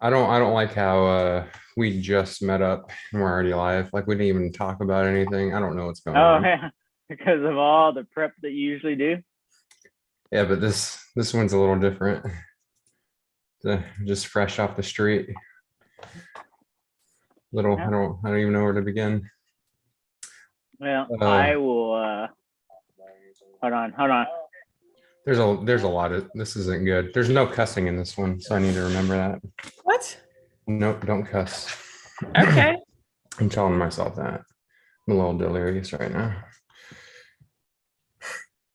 I don't like how we just met up and we're already live. Like we didn't even talk about anything. I don't know what's going Oh on. yeah, because of all the prep that you usually do. Yeah, but this one's a little different. Just fresh off the street. Little Yeah. I don't even know where to begin. Well, Uh I will. Hold on, hold on. there's a lot of this isn't good. There's no cussing in this one, so I need to remember that. What? Nope, don't cuss. Okay. I'm telling myself that. I'm a little delirious right now.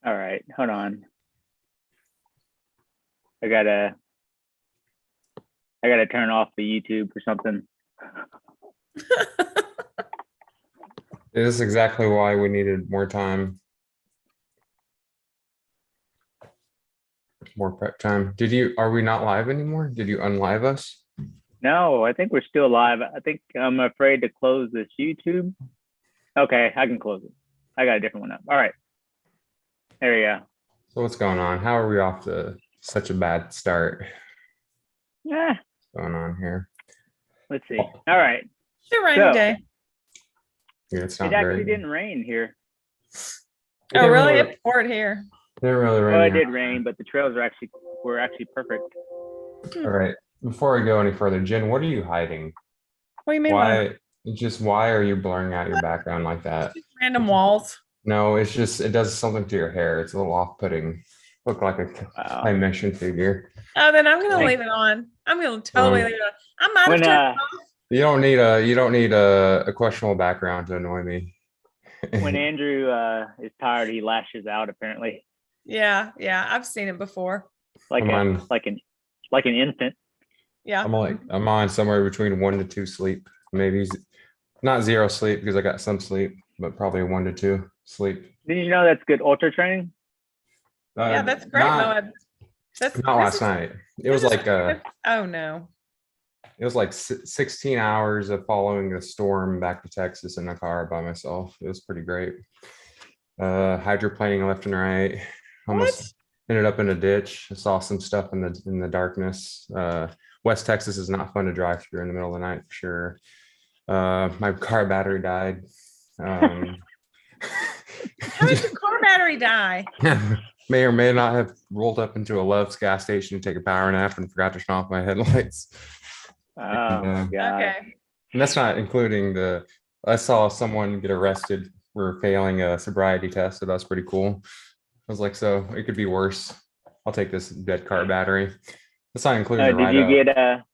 All right, hold on. I gotta, I gotta turn off the YouTube or something. This is exactly why we needed more time, more prep time. Are we not live anymore? Did you unlive us? No, I think we're still live. I think I'm afraid to close this YouTube. Okay, I can close it. I got a different one up. All right, there we go. So what's going on? How are we off to such a bad start? Yeah, What's going on here? let's see. All right, It's a rainy so day. Yeah, it's it not actually very. didn't rain here. It Oh, didn't really? really, It poured here. didn't really Well, it rain here. did rain, but the trails were actually perfect. All right. Before we go any further, Jen, what are you hiding? What do you mean? Why are you blurring out your background like that? Just random walls. No, it's just it does something to your hair. It's a little off-putting. Look like a Wow. claymation figure. Oh, then I'm gonna Thanks. leave it on. I'm gonna totally Um, leave it on. I might have When turned. you don't need a questionable background to annoy me. when Andrew is tired, he lashes out apparently, Yeah, yeah. I've seen it before. like I'm a on like an infant. Yeah. I'm on somewhere between 1 to 2 sleep. Maybe not zero sleep because I got some sleep, but probably 1 to 2 sleep. Did you know that's good ultra training? Yeah, that's great, Not Moab. That's not this last is night. this is oh no. It was like 16 hours of following a storm back to Texas in a car by myself. It was pretty great. Hydroplaning left and right. What? Almost ended up in a ditch. I saw some stuff in the darkness. West Texas is not fun to drive through in the middle of the night for sure. My car battery died. How did your car battery die? May or may not have rolled up into a Love's gas station to take a power nap and forgot to turn off my headlights. Oh And, my god. Okay. and that's not including I saw someone get arrested for failing a sobriety test. So that's pretty cool. I was like, so it could be worse. I'll take this dead car battery. That's not including the Did write you up.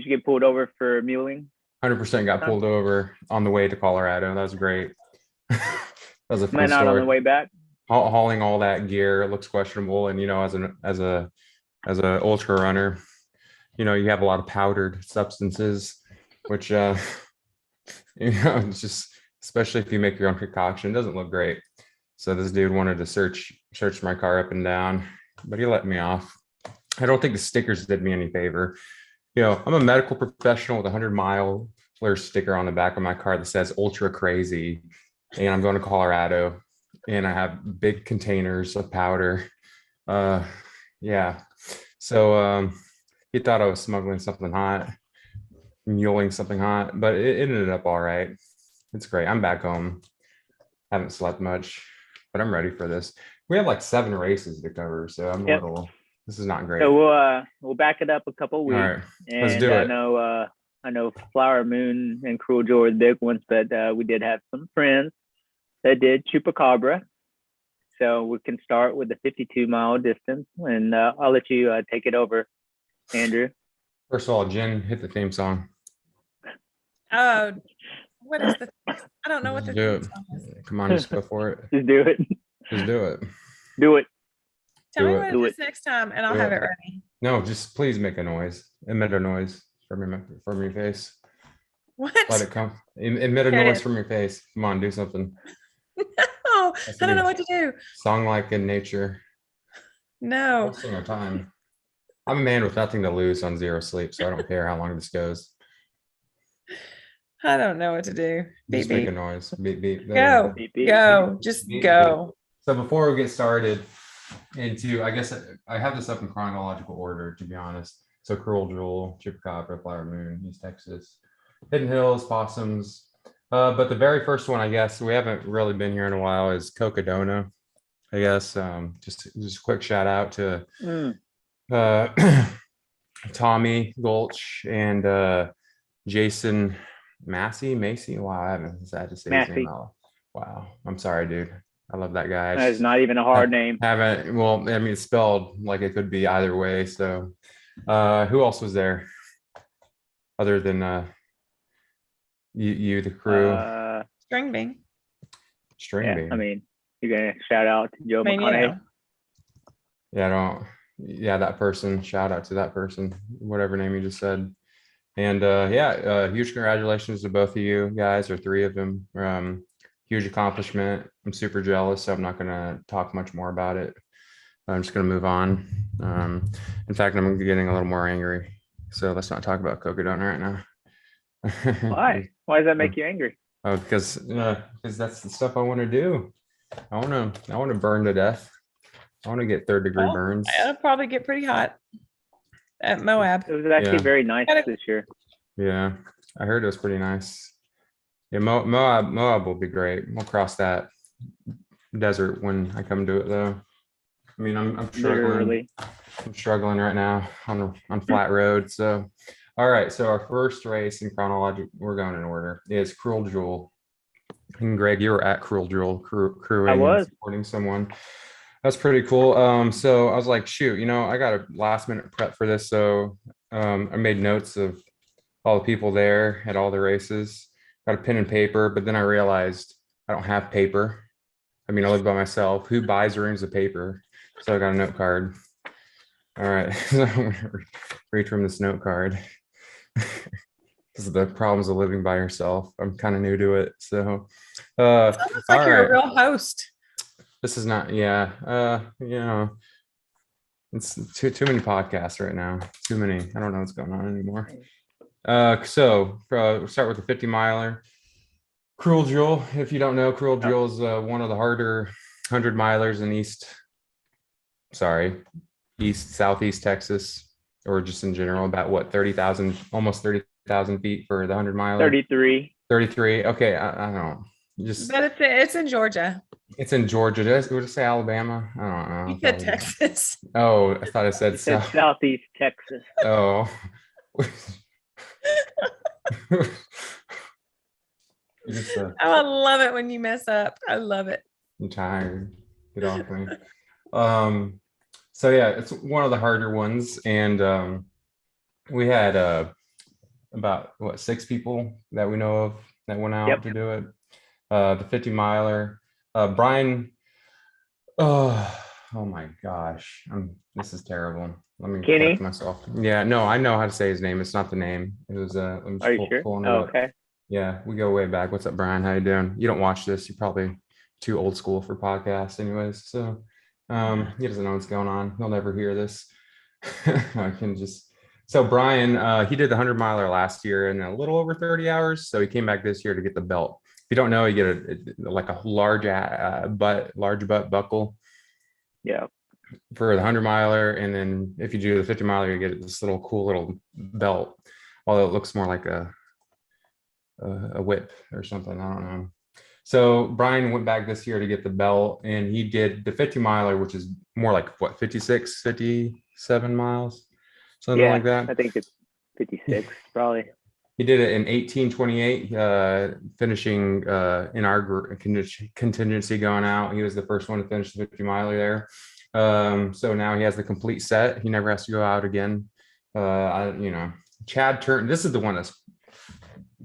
get pulled over for muling? 100% got pulled over on the way to Colorado. That was great. That was a Am I fun not on the story. way back? Hauling all that gear, it looks questionable. And as a ultra runner, you have a lot of powdered substances, which it's just especially if you make your own concoction, it doesn't look great. So this dude wanted to search my car up and down, but he let me off. I don't think the stickers did me any favor. I'm a medical professional with a 100-mile sticker on the back of my car that says ultra crazy. And I'm going to Colorado and I have big containers of powder. Yeah. So he thought I was smuggling something hot, muling something hot, but it ended up all right. It's great. I'm back home. Haven't slept much, but I'm ready for this. We have like 7 races to cover, so I'm Yep. this is not great. So All we'll back it up a couple weeks. right, let's And do it. I know Flower Moon and Cruel Joe were the big ones, but we did have some friends that did Chupacabra. So we can start with the 52-mile distance, and I'll let you take it over, Andrew. First of all, Jen, hit the theme song. Oh, what is the I don't know what the Do theme it. song is. Come on, just go for it. Just do it. Just do it. Do it. Tell me Do what it. it Do is it. next time and I'll Do have it. it ready. No, just please make a noise. Emit a noise from your face. What? Let it come. Emit a Here it noise is. from your face. Come on, do something. Oh, That's I don't a know what to do. song like in nature. No. Wasting our time. I'm a man with nothing to lose on zero sleep, so I don't care how long this goes. I don't know what to do. Beep Just make a beep. noise. Beep beep. Go. Beep, beep. Go. Just Beep, go. So before we get started I guess I have this up in chronological order, to be honest. So Cruel Jewel, Chupacabra, Flower Moon, East Texas, Hidden Hills, Possums. But the very first one, I guess, we haven't really been here in a while, is Cocodona. I guess just a quick shout out to Tommy Gulch and Jason Macy. Wow, I haven't had to say his name out. Wow, I'm sorry, dude. I love that guy. That is not even a hard name. Haven't. Well, I mean, it's spelled like it could be either way. So, who else was there other than you, the crew? String Bean. String Bean. I mean, you're gonna shout out to Joe McConaughey. Yeah, I don't. Yeah, that person. Shout out to that person, whatever name you just said. And huge congratulations to both of you guys, or three of them. Huge accomplishment. I'm super jealous, so I'm not gonna talk much more about it. I'm just gonna move on. In fact, I'm getting a little more angry. So let's not talk about Cocodona right now. Why? Why does that make you angry? Oh, because that's the stuff I want to do. I want to burn to death. I want to get third-degree burns. It'll probably get pretty hot at Moab. It was actually very nice this year. Yeah, I heard it was pretty nice. Yeah, Moab will be great. We'll cross that desert when I come to it, though. I mean, I'm struggling. I'm struggling right now on flat road. So, all right. So our first race in chronology, we're going in order, is Cruel Jewel. And Greg, you were at Cruel Jewel crewing. I was supporting someone. That's pretty cool. So I was like, shoot, I got a last minute prep for this. So I made notes of all the people there at all the races. Got a pen and paper, but then I realized I don't have paper. I mean, I live by myself. Who buys reams of paper? So I got a note card. All right, so I'm gonna read from this note card. This is the problems of living by yourself. I'm kind of new to it, so. Sounds like you're a real host. This is not, it's too many podcasts right now. Too many. I don't know what's going on anymore. So we'll start with the 50 miler. Cruel Jewel. If you don't know, Cruel Jewel is one of the harder 100 milers in Southeast Texas, or just in general. About what, 30,000, almost 30,000 feet for the 100 miler. 33. Okay, I don't know. But it's in Georgia. It's in Georgia. Would it say Alabama? I don't know. You said Texas. Oh, I thought I said Southeast Texas. Oh. I love it when you mess up. I love it. I'm tired. Get off me. So yeah, it's one of the harder ones, and we had about 6 people that we know of that went out to do it. The 50 miler. Brian. Oh my gosh. This is terrible. Let me correct myself. Yeah, no, I know how to say his name. It's not the name. It was Are you sure? Okay. Yeah, we go way back. What's up, Brian? How you doing? You don't watch this. You're probably too old school for podcasts anyways. So he doesn't know what's going on. He'll never hear this. So Brian, he did the 100 miler last year in a little over 30 hours. So he came back this year to get the belt. If you don't know, you get a large butt buckle. Yeah. For the 100 miler, and then if you do the 50 miler, you get this cool little belt, although it looks more like a whip or something. I don't know. So Brian went back this year to get the belt, and he did the 50 miler, which is more like 56, 57 miles, something like that. I think it's 56 probably. He did it in 1828, finishing in our group contingency going out. He was the first one to finish the 50 miler there. So now he has the complete set. He never has to go out again. Chad Turner, this is the one that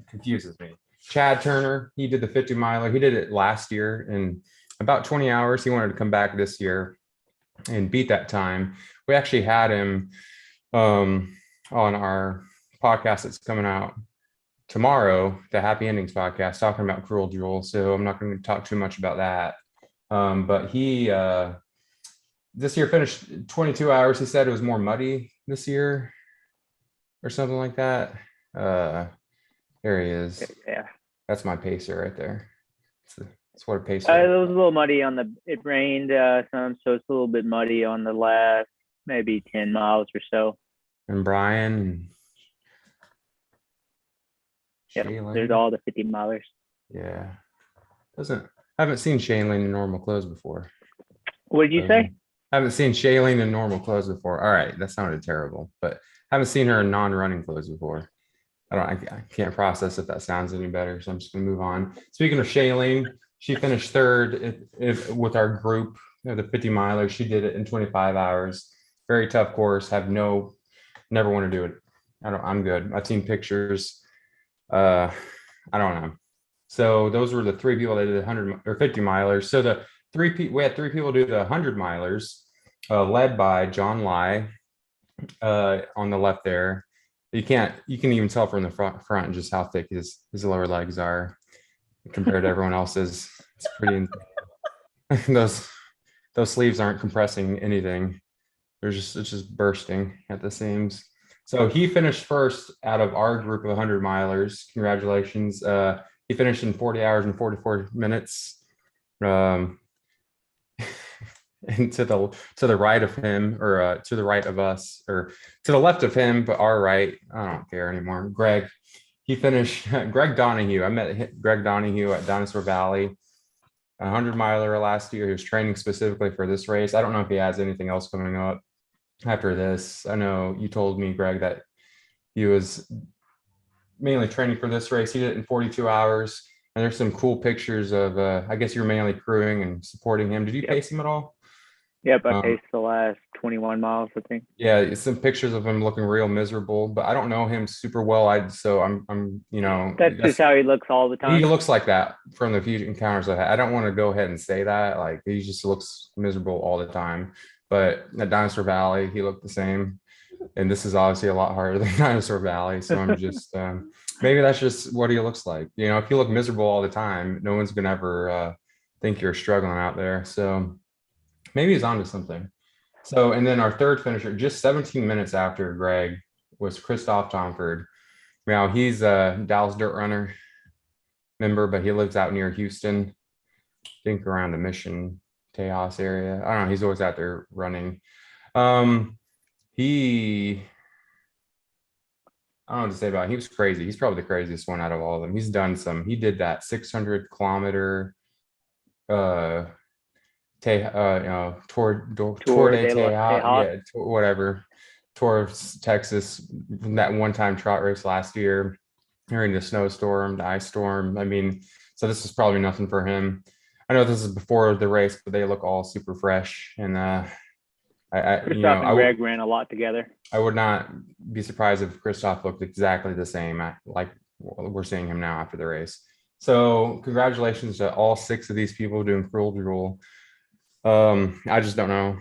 confuses me. Chad Turner, he did the 50 miler. He did it last year in about 20 hours. He wanted to come back this year and beat that time. We actually had him on our podcast that's coming out tomorrow, the Happy Endings podcast, talking about Cruel Jewel. So I'm not going to talk too much about that. But he this year finished 22 hours. He said it was more muddy this year or something like that. There he is. Yeah. That's my pacer right there. That's what a pacer is. It was a little muddy it rained some, so it's a little bit muddy on the last maybe 10 miles or so. and Brian and Yep, Shaylin. there's all the 50 milers. Yeah. I haven't seen Shaylin in normal clothes before. What did you say? I haven't seen Shaylin in normal clothes before. All right, that sounded terrible, but I haven't seen her in non-running clothes before. I can't process if that sounds any better, so I'm just gonna move on. Speaking of Shaylin, she finished third with our group, the 50 miler. She did it in 25 hours. Very tough course. Never want to do it. I'm good. I've seen pictures. I don't know. So those were the three people that did 100 or 50 milers. So we had three people do the 100 milers, led by John Lai on the left there. You can even tell from the front just how thick his lower legs are compared to everyone else's. It's pretty. Those sleeves aren't compressing anything. It's just bursting at the seams. So he finished first out of our group of 100 milers. Congratulations. He finished in 40 hours and 44 minutes. And to the right of him, or to the right of us, or to the left of him, but our right, I don't care anymore. Greg Donahue. I met Greg Donahue at Dinosaur Valley, 100 miler last year. He was training specifically for this race. I don't know if he has anything else coming up after this. I know you told me, Greg, that he was mainly training for this race. He did it in 42 hours. And there's some cool pictures of, I guess you're mainly crewing and supporting him. Did you pace him at all? Yep, I paced the last 21 miles, I think. Yeah, it's some pictures of him looking real miserable, but I don't know him super well. That's just how he looks all the time. He looks like that from the few encounters I had. I don't want to go ahead and say that. Like, he just looks miserable all the time. But at Dinosaur Valley, he looked the same. And this is obviously a lot harder than Dinosaur Valley. So I'm just, maybe that's just what he looks like. If you look miserable all the time, no one's going to ever think you're struggling out there. So maybe he's onto something. So, and then our third finisher, just 17 minutes after Greg, was Christophe Tomford. Now, he's a Dallas Dirt Runner member, but he lives out near Houston, I think around the Mission, Tejas area. I don't know. He's always out there running. I don't know what to say about him. He was crazy. He's probably the craziest one out of all of them. He did that 600 kilometer Tour de Tejas, whatever, Tour of Texas, that one-time trot race last year during the snowstorm, the ice storm. I mean, so this is probably nothing for him. I know this is before the race, but they look all super fresh. And Christophe and Greg ran a lot together. I would not be surprised if Christophe looked exactly the same like we're seeing him now after the race. So congratulations to all 6 of these people doing Cruel Jewel. I just don't know.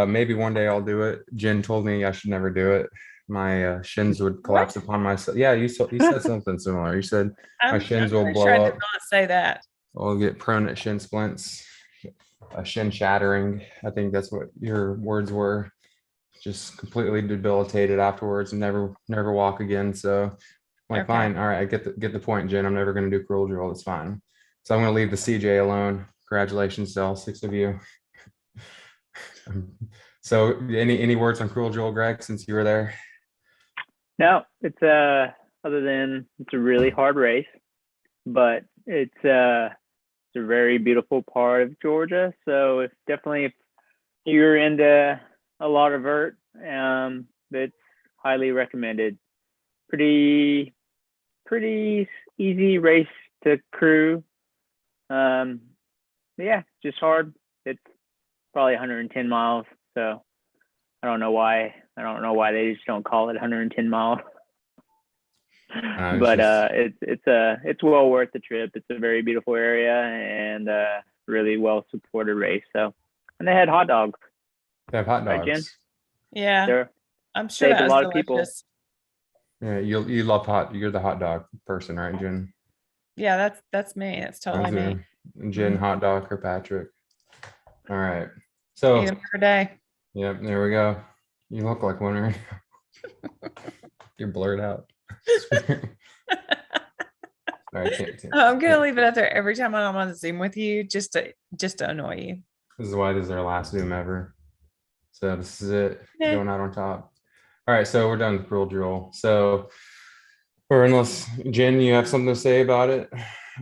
Maybe one day I'll do it. Jen told me I should never do it. My shins would collapse upon myself. Yeah, you said something similar. You said my shins will blow up. I did not say that. I'll get prone at shin splints, a shin shattering. I think that's what your words were. Just completely debilitated afterwards and never walk again. So I'm like, okay. Fine, all right, I get the point, Jen. I'm never going to do Cruel Jewel. It's fine. So I'm going to leave the CJ alone. Congratulations to all 6 of you. So any words on Cruel Jewel, Greg, since you were there? No, it's other than it's a really hard race, but it's a very beautiful part of Georgia. So if you're into a lot of vert, it's highly recommended. Pretty easy race to crew. Yeah, just hard. It's probably 110 miles. So I don't know why they just don't call it 110 miles. But it's well worth the trip. It's a very beautiful area and really well supported race. So, and they had hot dogs. They have hot dogs. Right, Jen? Yeah, I'm sure that a was lot delicious. Of people. Yeah, you love you're the hot dog person, right, Jen? Yeah, that's me. That's totally me. Jen, hot dog, Kirkpatrick. All right. So eat them per day. Yep, there we go. You look like one right now. You're blurred out. I'm gonna leave it up there every time I'm on Zoom with you, just to annoy you. This is why this is our last Zoom ever. So this is it. Going out on top. All right, so we're done with Cruel Jewel. So, or unless Jen, you have something to say about it,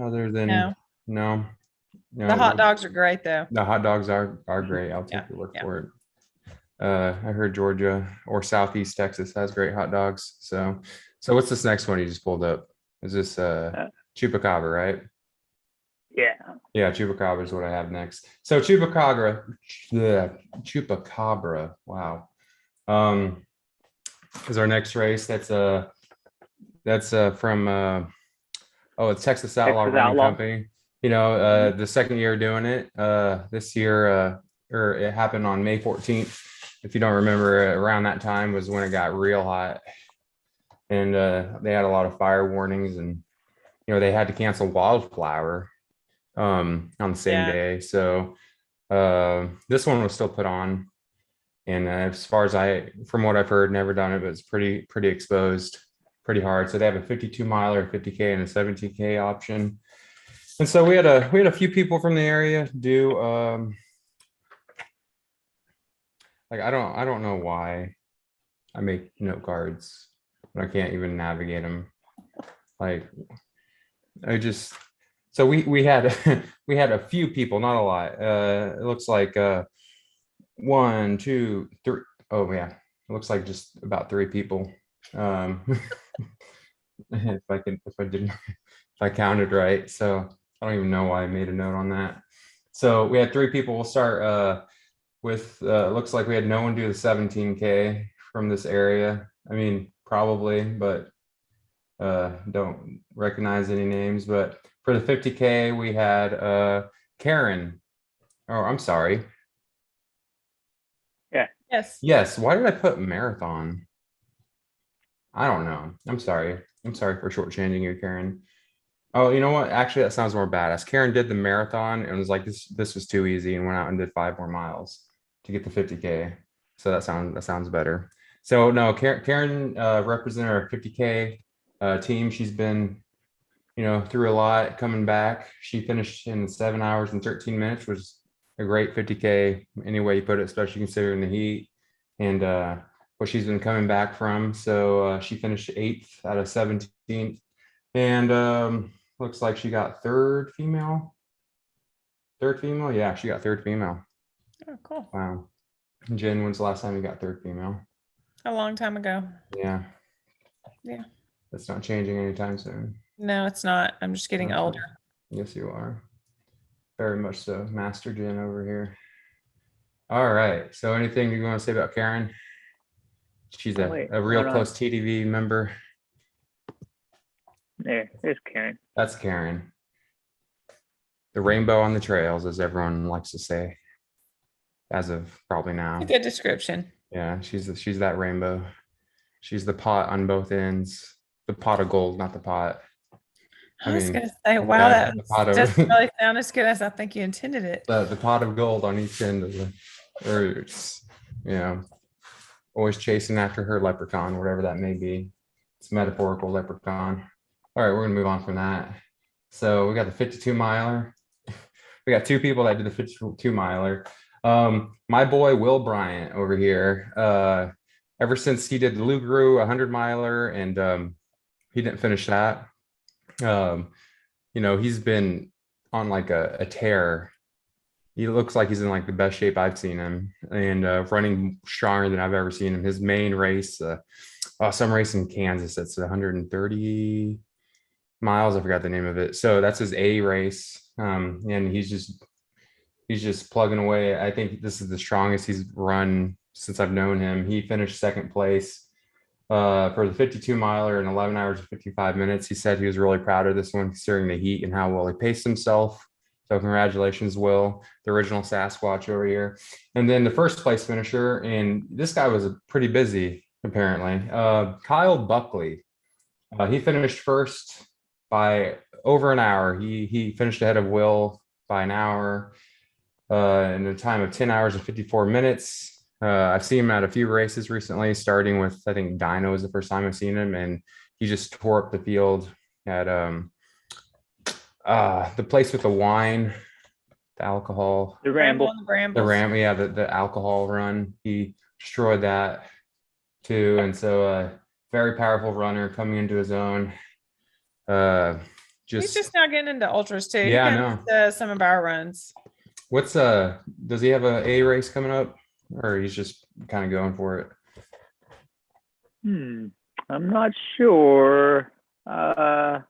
other than no. The hot dogs are great though. The hot dogs are great. I'll take your word for it. I heard Georgia or Southeast Texas has great hot dogs. So what's this next one you just pulled up? Is this Chupacabra, right? Yeah, Chupacabra is what I have next. So Chupacabra, wow. Is our next race. That's from it's Texas Outlaw Running Company. You know, the second year doing it. This year, or it happened on May 14th. If you don't remember, around that time was when it got real hot, and they had a lot of fire warnings, and you know they had to cancel Wildflower on the same day. So this one was still put on, and as far as from what I've heard, never done it, but it's pretty exposed, pretty hard. So they have a 52 miler, a 50K, and a 17K option. And so we had a few people from the area do like I don't know why I make note cards but I can't even navigate them. Like so we had we had a few people, not a lot. It looks like 1, 2, 3. Oh yeah, it looks like just about 3 people. If I counted right. So I don't even know why I made a note on that. So we had 3 people. We'll start with looks like we had no one do the 17K from this area. I mean, probably, but don't recognize any names. But for the 50K, we had Karen. Oh, I'm sorry. Yes. Why did I put marathon? I don't know. I'm sorry for shortchanging you, Karen. Oh, you know what? Actually, that sounds more badass. Karen did the marathon and was like, this was too easy, and went out and did 5 more miles to get the 50K. So that sounds better. So no, Karen represented our 50K team. She's been, you know, through a lot, coming back. She finished in 7 hours and 13 minutes, which was a great 50K any way you put it, especially considering the heat and what she's been coming back from. So she finished 8th out of 17th. And looks like she got third female. Yeah, she got third female. Oh, cool. Wow. Jen, when's the last time you got third female? A long time ago. Yeah. That's not changing anytime soon. No, it's not. I'm just getting older. Yes, you are. Very much so. Master Jen over here. All right. So anything you want to say about Karen? She's a real close TDV member. There's Karen. That's Karen. The rainbow on the trails, as everyone likes to say, as of probably now. A good description. Yeah, she's that rainbow. She's the pot on both ends. The pot of gold, not the pot. I was gonna say, wow, that doesn't really sound as good as I think you intended it. The pot of gold on each end of the roots. You know, always chasing after her leprechaun, whatever that may be. It's metaphorical leprechaun. All right, we're gonna move on from that. So we got the 52 miler. We got 2 people that did the 52 miler. My boy Will Bryant over here. Ever since he did the Lugru 100 miler, and he didn't finish that. You know, he's been on like a tear. He looks like he's in like the best shape I've seen him, and running stronger than I've ever seen him. His main race, some race in Kansas, that's 130 miles. I forgot the name of it. So that's his A race, and he's just plugging away. I think this is the strongest he's run since I've known him. He finished 2nd place for the 52 miler in 11 hours and 55 minutes. He said he was really proud of this one, considering the heat and how well he paced himself. So congratulations, Will, the original Sasquatch over here. And then the 1st place finisher, and this guy was pretty busy apparently. Kyle Buckley. He finished 1st by over an hour. He finished ahead of Will by an hour in a time of 10 hours and 54 minutes. I've seen him at a few races recently, starting with, I think, Dino was the first time I've seen him, and he just tore up the field at the place with the wine, the alcohol. The Ramble. The Ram, yeah, the alcohol run. He destroyed that. too. And so very powerful runner coming into his own. He's just now getting into ultras too. Yeah, He I comes know. to some of our runs. What's does he have a race coming up, or he's just kind of going for it? I'm not sure. Can't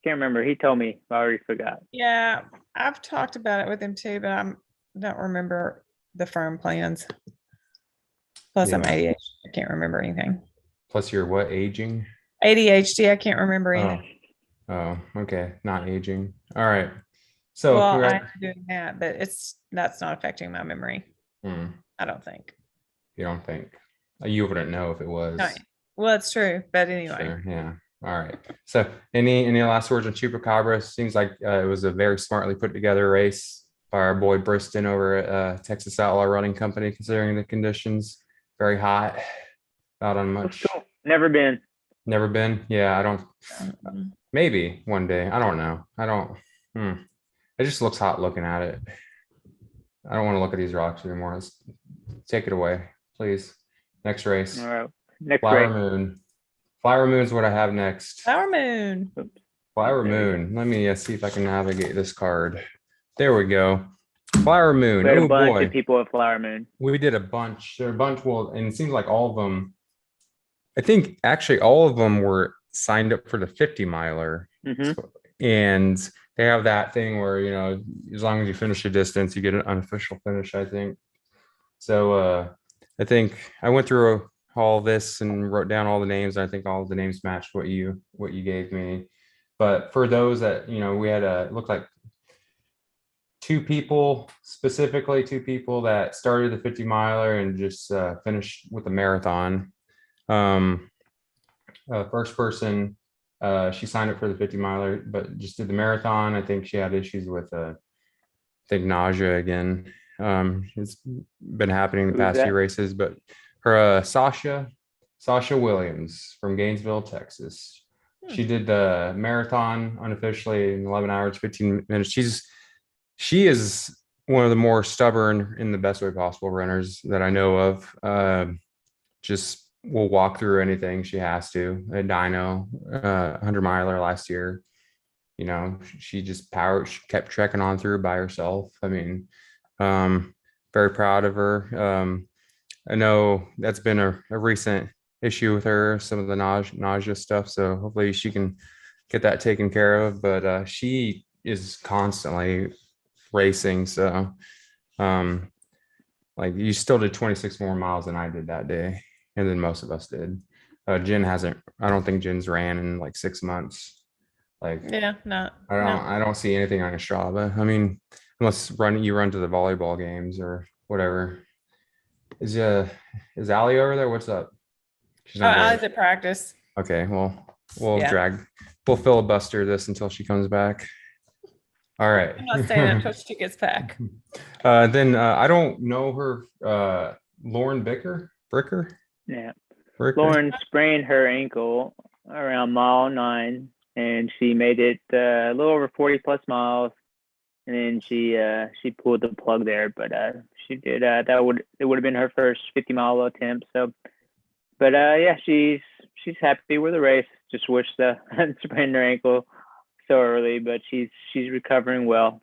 remember. He told me. I already forgot. Yeah, I've talked about it with him too, but I don't remember the firm plans. Plus, I'm Yeah. ADHD. I can't remember anything. Plus, you're what, aging? ADHD. I can't remember anything. Oh, okay. Not aging. All right. So, Well, I'm doing that, but that's not affecting my memory. I don't think. You don't think? You wouldn't know if it was. No. Well, it's true, but anyway. Sure, yeah. All right. So, any last words on Chupacabra? Seems like it was a very smartly put together race by our boy Briston over at Texas Outlaw Running Company, considering the conditions. Very hot. Not on much. Cool. Never been. Never been. Yeah, I don't. Maybe one day. I don't know. I don't. It just looks hot looking at it. I don't want to look at these rocks anymore. Let's take it away, please. Next race. All right. Next Flower race. Moon. Flower Moon's what I have next. Flower Moon. Flower Moon. Let me see if I can navigate this card. There we go. Flower Moon. We had Oh a bunch boy. of people at Flower Moon. We did a bunch. There are a bunch. Well, and it seems like all of them. I think actually all of them were signed up for the 50 miler. And they have that thing where, you know, as long as you finish the distance, you get an unofficial finish, I think. So I think I went through all this and wrote down all the names. I think all of the names matched what you gave me. But for those that, you know, we had it looked like two people that started the 50 miler and just finished with the marathon. First person, she signed up for the 50 miler, but just did the marathon. I think she had issues with nausea again. It's been happening the past few races, but her Sasha Williams from Gainesville, Texas. She did the marathon unofficially in 11 hours, 15 minutes. She is one of the more stubborn in the best way possible runners that I know of. Just will walk through anything she has to. A dyno, 100 miler last year. You know, she just she kept trekking on through by herself. I mean, very proud of her. I know that's been a recent issue with her, some of the nausea stuff. So hopefully she can get that taken care of. But she is constantly racing. So like you still did 26 more miles than I did that day. And then most of us did. Jen hasn't, I don't think Jen's ran in like 6 months. Like, yeah, I don't see anything on a Strava. I mean, unless you run to the volleyball games or whatever. Is Allie over there? What's up? She's at practice. Okay, well, we'll filibuster this until she comes back. All right. I'm not staying up until she gets back. Then I don't know her. Lauren Bricker. Yeah. Lauren sprained her ankle around mile 9, and she made it a little over 40 plus miles, and then she pulled the plug there. But she did it would have been her first 50 mile attempt. So, but yeah, she's happy with the race. Just wish the sprained her ankle so early, but she's recovering well.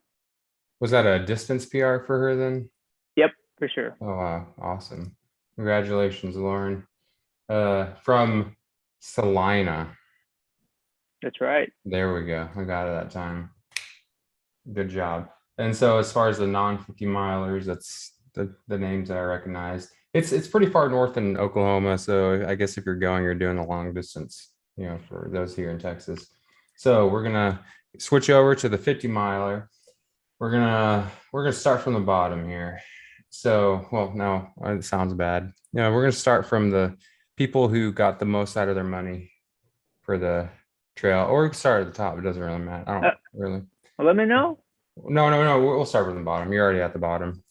Was that a distance PR for her then? Yep, for sure. Oh wow, awesome. Congratulations, Lauren. From Salina. That's right. There we go. I got it that time. Good job. And so as far as the non-50 milers, that's the names that I recognize. It's pretty far north in Oklahoma. So I guess if you're doing a long distance, you know, for those here in Texas. So we're gonna switch over to the 50 miler. We're gonna start from the bottom here. So, well, no, it sounds bad. Yeah, we're gonna start from the people who got the most out of their money for the trail, or we can start at the top. It doesn't really matter. I don't really. Well, let me know. No. We'll start from the bottom. You're already at the bottom.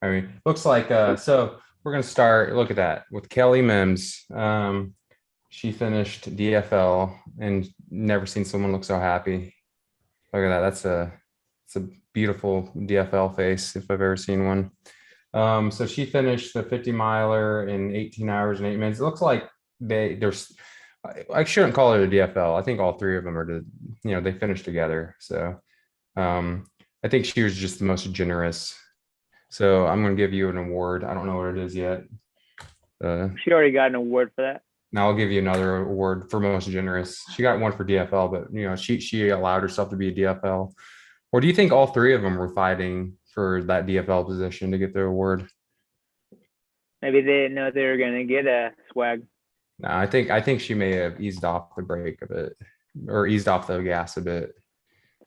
I mean, looks like so we're gonna start. Look at that with Kelly Mims. She finished DFL and never seen someone look so happy. Look at that. It's a beautiful DFL face if I've ever seen one. So she finished the 50 miler in 18 hours and 8 minutes. It looks like there's, I shouldn't call it a DFL. I think all three of them they finished together. So I think she was just the most generous. So I'm going to give you an award. I don't know what it is yet. She already got an award for that. Now I'll give you another award for most generous. She got one for DFL, but she allowed herself to be a DFL. Or do you think all three of them were fighting for that DFL position to get the award? Maybe they didn't know they were going to get a swag. No, I think she may have eased off the brake a bit, or eased off the gas a bit.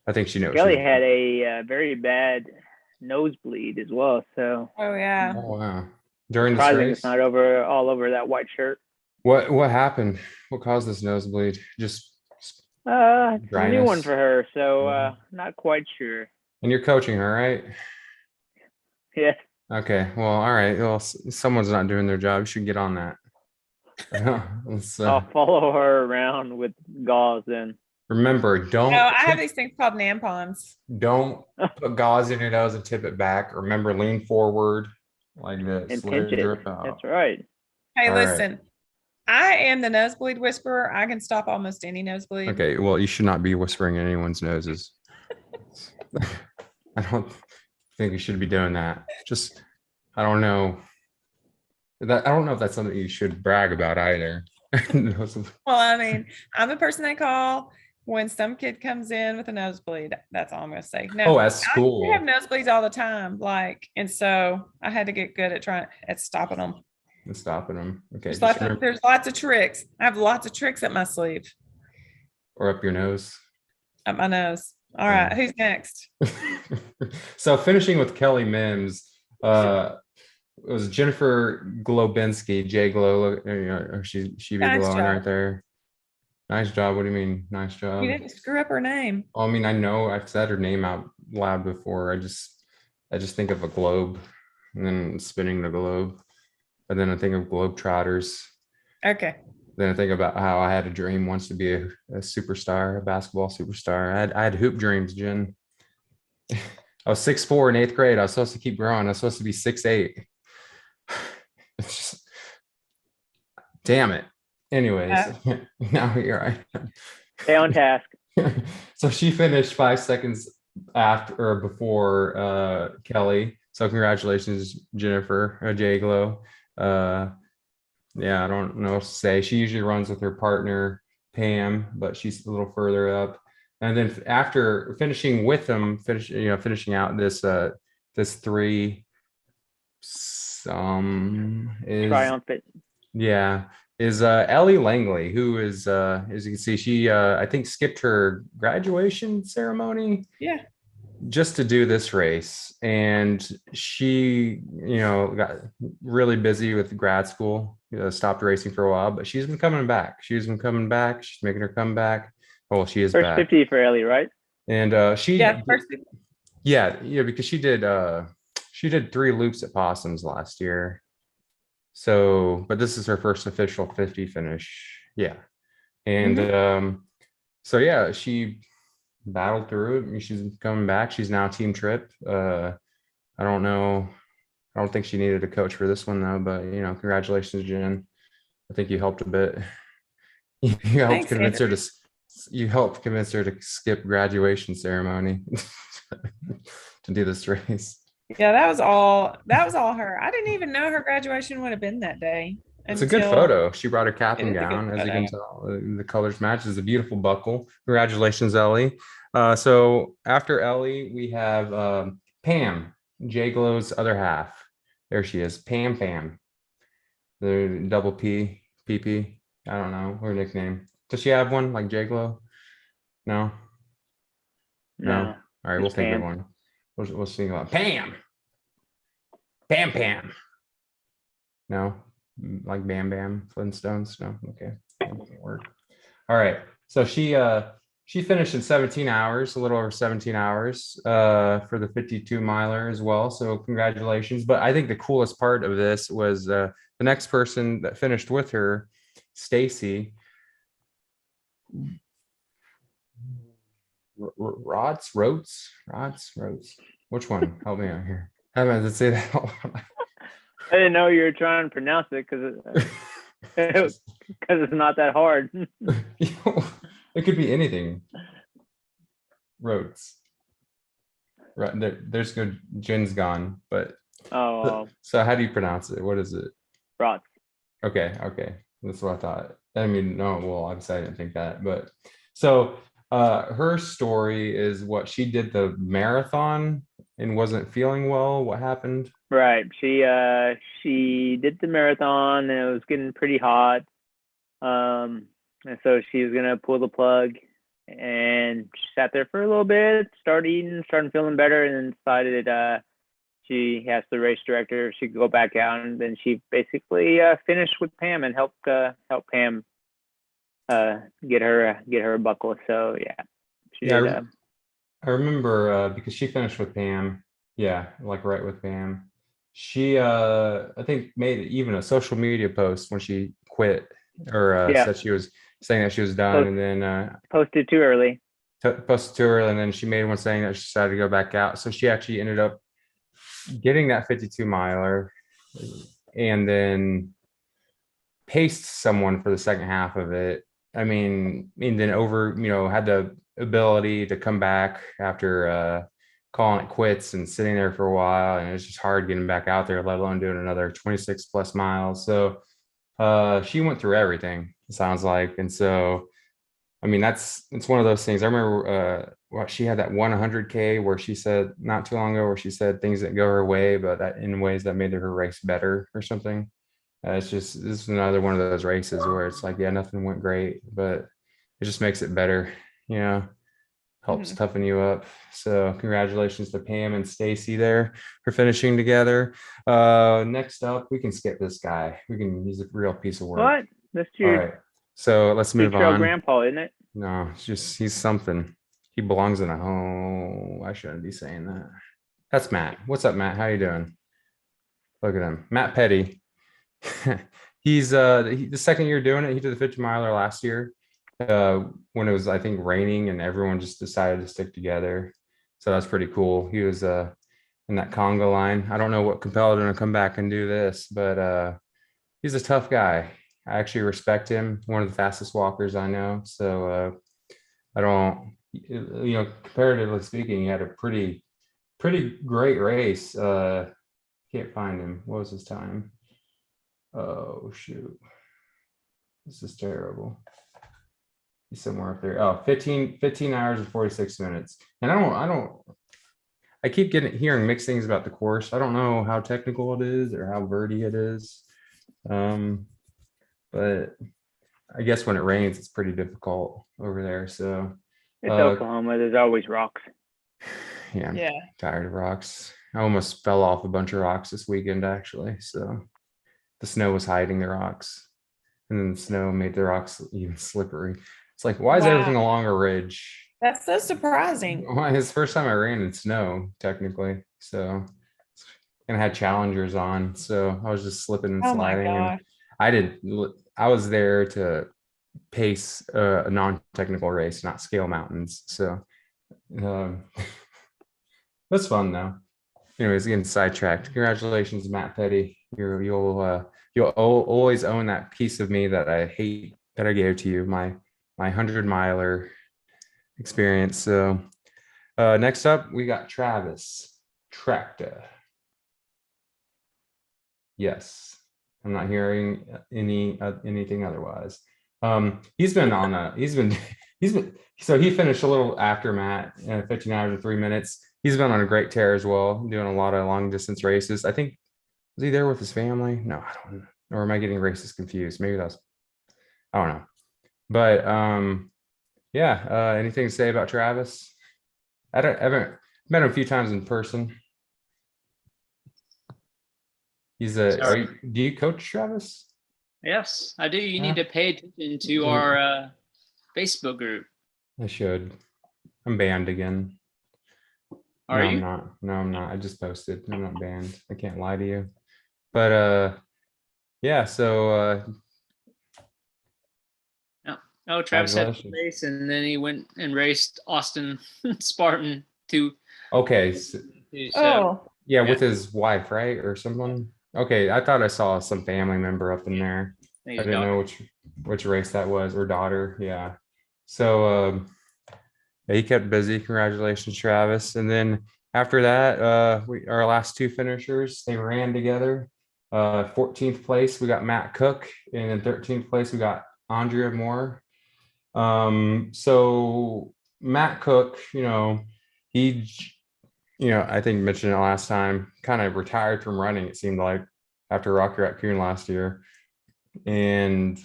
I think she knows. Kelly had a very bad nosebleed as well. So. Oh yeah. Oh wow! During this Surprising race, it's not all over that white shirt. What happened? What caused this nosebleed? Just It's a new dryness. one for her, so not quite sure. And you're coaching her, right? Yeah. Okay. Well, all right. Well, someone's not doing their job. You should get on that. I'll follow her around with gauze then. Remember, don't. No, I have these things called nampons. Don't put gauze in your nose and tip it back. Remember, lean forward like this. And Let it pinch it. drip out. That's right. Hey, All right. listen, I am the nosebleed whisperer. I can stop almost any nosebleed. Okay. Well, you should not be whispering in anyone's noses. I don't think you should be doing that. Just, I don't know. I don't know if that's something you should brag about either. Well, I mean, I'm the person they call when some kid comes in with a nosebleed. That's all I'm going to say. No, at school. I have nosebleeds all the time. And so I had to get good at stopping them. And stopping them. Okay. There's lots of tricks. I have lots of tricks up my sleeve. Or up your nose. Up my nose. All right. Who's next? So finishing with Kelly Mims, it was Jennifer Globinski, J Glow. She be glowing right there. Nice job. What do you mean? Nice job. You didn't screw up her name. I mean, I know I've said her name out loud before. I just think of a globe and then spinning the globe. But then I think of Globetrotters. Okay. Then I think about how I had a dream once to be a superstar, a basketball superstar. I had hoop dreams, Jen. I was 6'4" in 8th grade. I was supposed to keep growing. I was supposed to be 6'8". It's just, damn it. Anyways, now here I am. Stay on task. So she finished 5 seconds after or before Kelly. So congratulations, Jennifer, J Glow. Yeah, I don't know what to say. She usually runs with her partner, Pam, but she's a little further up. And then after finishing with them, finishing out this three, is Triumphant. Yeah, is Ellie Langley, who is as you can see, she I think skipped her graduation ceremony. Yeah. Just to do this race, and she got really busy with grad school, stopped racing for a while, but she's been coming back. She's making her comeback. Well, she is first back. 50 for Ellie, right? And because she did 3 loops at Possums last year. So, but this is her first official 50 finish. Yeah. And so yeah, she battled through it. She's coming back. She's now Team Trip. I don't know. I don't think she needed a coach for this one though, but congratulations, Jen. I think you helped a bit. You helped convince her to skip graduation ceremony to do this race. Yeah, that was all her. I didn't even know her graduation would have been that day. It's a good photo. She brought her cap and gown, as you can tell. The colors match. It's a beautiful buckle. Congratulations, Ellie. So after Ellie, we have Pam, J Glow's other half. There she is, Pam. The double P, PP. I don't know her nickname. Does she have one like J Glow? No. All right, we'll think of one. We'll sing about Pam. Pam. No. Like Bam Bam Flintstones. No, okay, that doesn't work. All right, so she finished in 17 hours, a little over 17 hours for the 52 miler as well. So congratulations. But I think the coolest part of this was the next person that finished with her, Stacy Rods. Which one? Help me out here. I meant to say that out loud. I didn't know you were trying to pronounce it because it's not that hard. It could be anything. Roads. Right there's good. Jin's gone, but Oh, so how do you pronounce it? What is it? Rots. Okay, that's what I thought. I mean, no, well, obviously I didn't think that, but so her story is what she did the marathon and wasn't feeling well. What happened? Right. She did the marathon and it was getting pretty hot. And so she was gonna pull the plug and she sat there for a little bit, started feeling better, and then decided she asked the race director if she could go back out, and then she basically finished with Pam and helped Pam get her a buckle. So yeah, she Yeah, did. I remember because she finished with Pam. Yeah, like right with Pam. She I think made even a social media post when she quit or Yeah, said she was saying that she was done, and then posted too early. posted to her, and then she made one saying that she decided to go back out. So she actually ended up getting that 52 miler and then paced someone for the second half of it. I mean, and then had the ability to come back after calling it quits and sitting there for a while. And it's just hard getting back out there, let alone doing another 26 plus miles. So she went through everything, it sounds like. And so, I mean, it's one of those things. I remember she had that 100K where she said not too long ago, where she said things that go her way, but that in ways that made her race better or something. This is another one of those races where it's like, yeah, nothing went great, but it just makes it better, helps toughen you up. So congratulations to Pam and Stacy there for finishing together. Next up, we can skip this guy. He's a real piece of work. What? That's All your right. So let's move trail on. grandpa, isn't it? No, it's just he's something. He belongs in a home. I shouldn't be saying that. That's Matt. What's up, Matt? How you doing? Look at him. Matt Petty. He's the second year doing it. He did the 50 miler last year when it was, I think, raining and everyone just decided to stick together. So that's pretty cool. He was in that Congo line. I don't know what compelled him to come back and do this, but he's a tough guy. I actually respect him. One of the fastest walkers I know. So I don't, comparatively speaking, he had a pretty great race. Can't find him. What was his time? Oh shoot, this is terrible. He's somewhere up there. Oh, 15 hours and 46 minutes. And I keep hearing mixed things about the course. I don't know how technical it is or how verty it is. But I guess when it rains, it's pretty difficult over there. So it's Oklahoma. There's always rocks. Yeah, I'm tired of rocks. I almost fell off a bunch of rocks this weekend, actually. So the snow was hiding the rocks, and then the snow made the rocks even slippery. It's like, why is everything along a ridge? That's so surprising. Well, it's the first time I ran in snow, technically. So, and I had challengers on, so I was just slipping and sliding. And I was there to pace a non-technical race, not scale mountains. So, that's fun though. Anyways, getting sidetracked. Congratulations, Matt Petty. You'll always own that piece of me that I hate that I gave to you, my 100-miler experience. So next up, we got Travis Tracta. Yes, I'm not hearing anything otherwise. He's been so he finished a little after Matt, 15 hours and 3 minutes. He's been on a great tear as well, doing a lot of long distance races. I think, was he there with his family? No, I don't know. Or am I getting races confused? Maybe I don't know. But anything to say about Travis? I haven't met him a few times in person. Do you coach Travis? Yes, I do. You need to pay attention to our Facebook group. I should. I'm banned again. Are you? I'm not. No, I'm not. I just posted. I'm not banned. I can't lie to you. But so Travis had a race, and then he went and raced Austin Spartan too. Okay. Yeah, Yeah. with his wife, right? Or someone. Okay, I thought I saw some family member up in there. think I his didn't know daughter. which race that was, or daughter. Yeah. So yeah, he kept busy. Congratulations, Travis. And then after that, our last two finishers, they ran together. 14th place, we got Matt Cook, and in 13th place, we got Andrea Moore. So Matt Cook, he, I think mentioned it last time, kind of retired from running, it seemed like, after Rocky Raccoon last year, and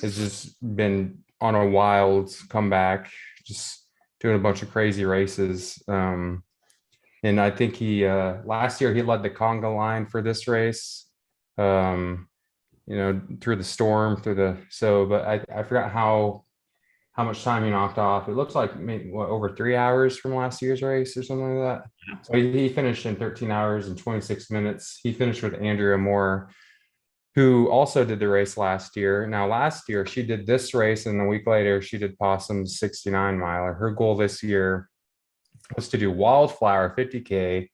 has just been on a wild comeback, just doing a bunch of crazy races. And I think he last year he led the conga line for this race. Through the storm, but I forgot how much time he knocked off. It looks like maybe over 3 hours from last year's race or something like that. So he finished in 13 hours and 26 minutes. He finished with Andrea Moore, who also did the race last year. Now, last year she did this race, and a week later she did Possum's 69 miler. Her goal this year was to do Wildflower 50K.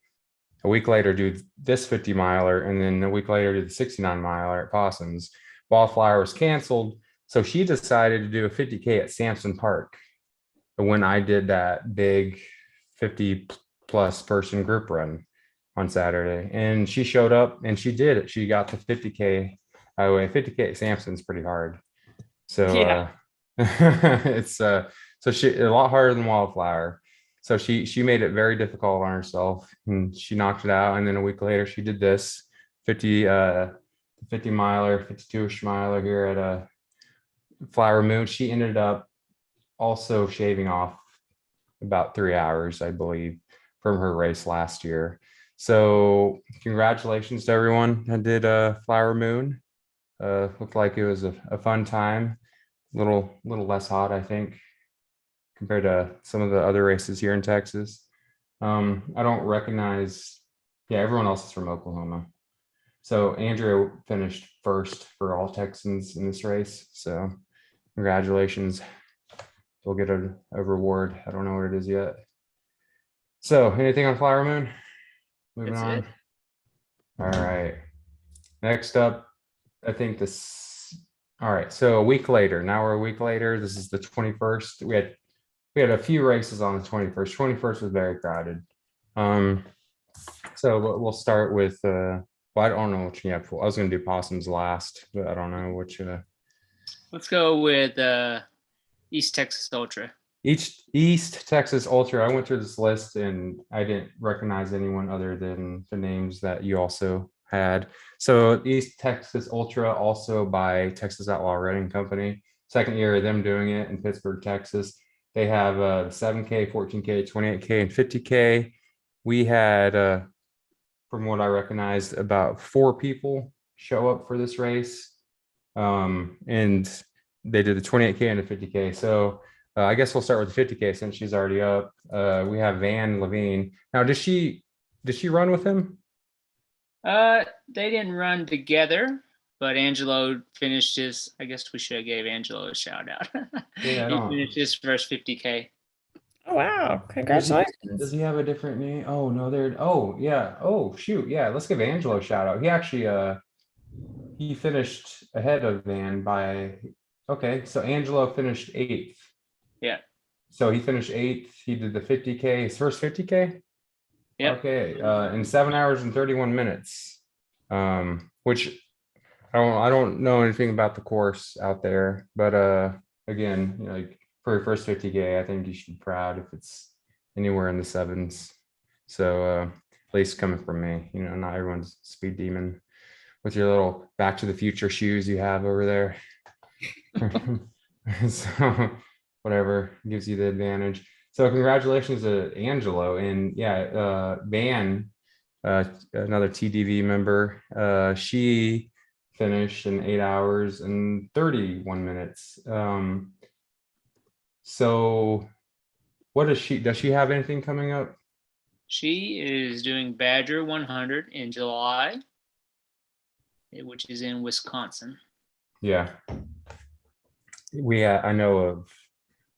A week later, do this 50 miler, and then a week later, do the 69 miler at Possum's. Wildflower was canceled, so she decided to do a 50K at Sampson Park. When I did that big 50 plus person group run on Saturday, and she showed up and she did it. She got the 50K. By the way, 50K at Sampson's pretty hard. So Yeah. it's so she a lot harder than Wildflower. So she made it very difficult on herself, and she knocked it out. And then a week later, she did this 50 miler, 52ish miler here at a Flower Moon. She ended up also shaving off about 3 hours, I believe, from her race last year. So congratulations to everyone that did Flower Moon. Looked like it was a fun time. Little less hot, I think, compared to some of the other races here in Texas. I don't recognize, yeah, everyone else is from Oklahoma. So Andrea finished first for all Texans in this race. So congratulations. We'll get a reward. I don't know what it is yet. So anything on Flower Moon? Moving That's on. it. All right. Next up, I think this. All right. So a week later. Now we're a week later. This is the 21st. We had a few races on the 21st. 21st was very crowded. So we'll start with well, I don't know which you have. I was going to do Possums last, but I don't know which. Let's go with East Texas Ultra. East Texas Ultra. I went through this list and I didn't recognize anyone other than the names that you also had. So East Texas Ultra, also by Texas Outlaw Running Company. Second year of them doing it in Pittsburgh, Texas. They have 7K, 14K, 28K, and 50K. We had, from what I recognized, about 4 people show up for this race. And they did the 28K and the 50K. So I guess we'll start with the 50K since she's already up. We have Van Levine. Now, did she run with him? They didn't run together, but Angelo finished his. I guess we should have gave Angelo a shout out. Yeah, I He don't. finished his first 50K. Oh, wow. Congratulations. Does he have a different name? Oh no, there. Oh yeah. Oh shoot. Yeah. Let's give Angelo a shout out. He actually he finished ahead of Van by. Okay, so Angelo finished 8th. Yeah. So he finished 8th. He did the 50K, his first 50K. Yep. Okay, in 7 hours and 31 minutes. Which I don't know anything about the course out there, but again, like for your first 50K, I think you should be proud if it's anywhere in the 7s. So at least coming from me, not everyone's speed demon with your little Back to the Future shoes you have over there. So whatever gives you the advantage. So congratulations to Angelo, and yeah, Van, another TDV member, she finished in 8 hours and 31 minutes. So what does she have anything coming up? She is doing Badger 100 in July, which is in Wisconsin. Yeah. I know of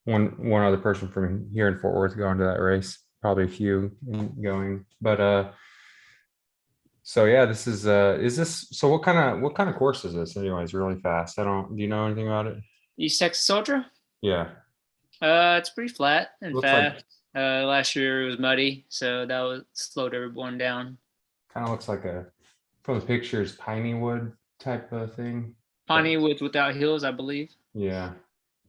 one other person from here in Fort Worth going to that race. probably a few going, but so yeah, this is this, so what kind of course is this anyways, really fast? Do you know anything about it? East Texas Ultra. Yeah. It's pretty flat and Looks like, fast. Last year it was muddy, so that was slowed everyone down. kind of looks like from the pictures, piney wood type of thing. Pawnee without hills, I believe. Yeah.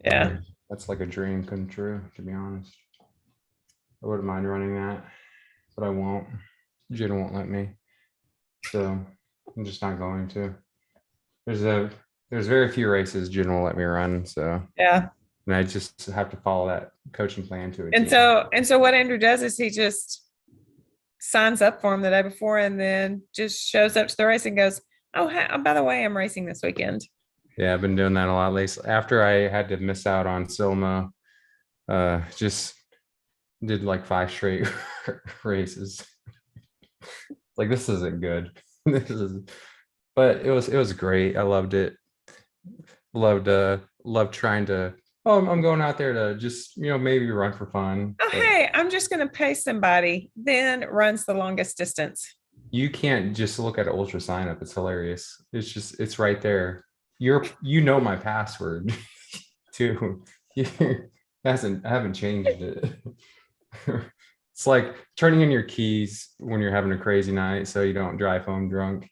Yeah. That's like a dream come true, to be honest. I wouldn't mind running that, but I won't. Jen won't let me. So I'm just not going to. There's very few races Jen will let me run. So Yeah. and I just have to follow that coaching plan to it. And so what Andrew does is he just signs up for him the day before and then just shows up to the race and goes, oh, by the way, I'm racing this weekend. Yeah, I've been doing that a lot lately. After I had to miss out on Silma, just did like 5 straight races. Like, this isn't good. But it was great. I loved it. Loved trying to, I'm going out there to just, maybe run for fun. Oh, hey, I'm just going to pay somebody, then runs the longest distance. You can't just look at ultra sign up. It's hilarious. It's right there. My password too. I haven't changed it. It's like turning in your keys when you're having a crazy night so you don't drive home drunk.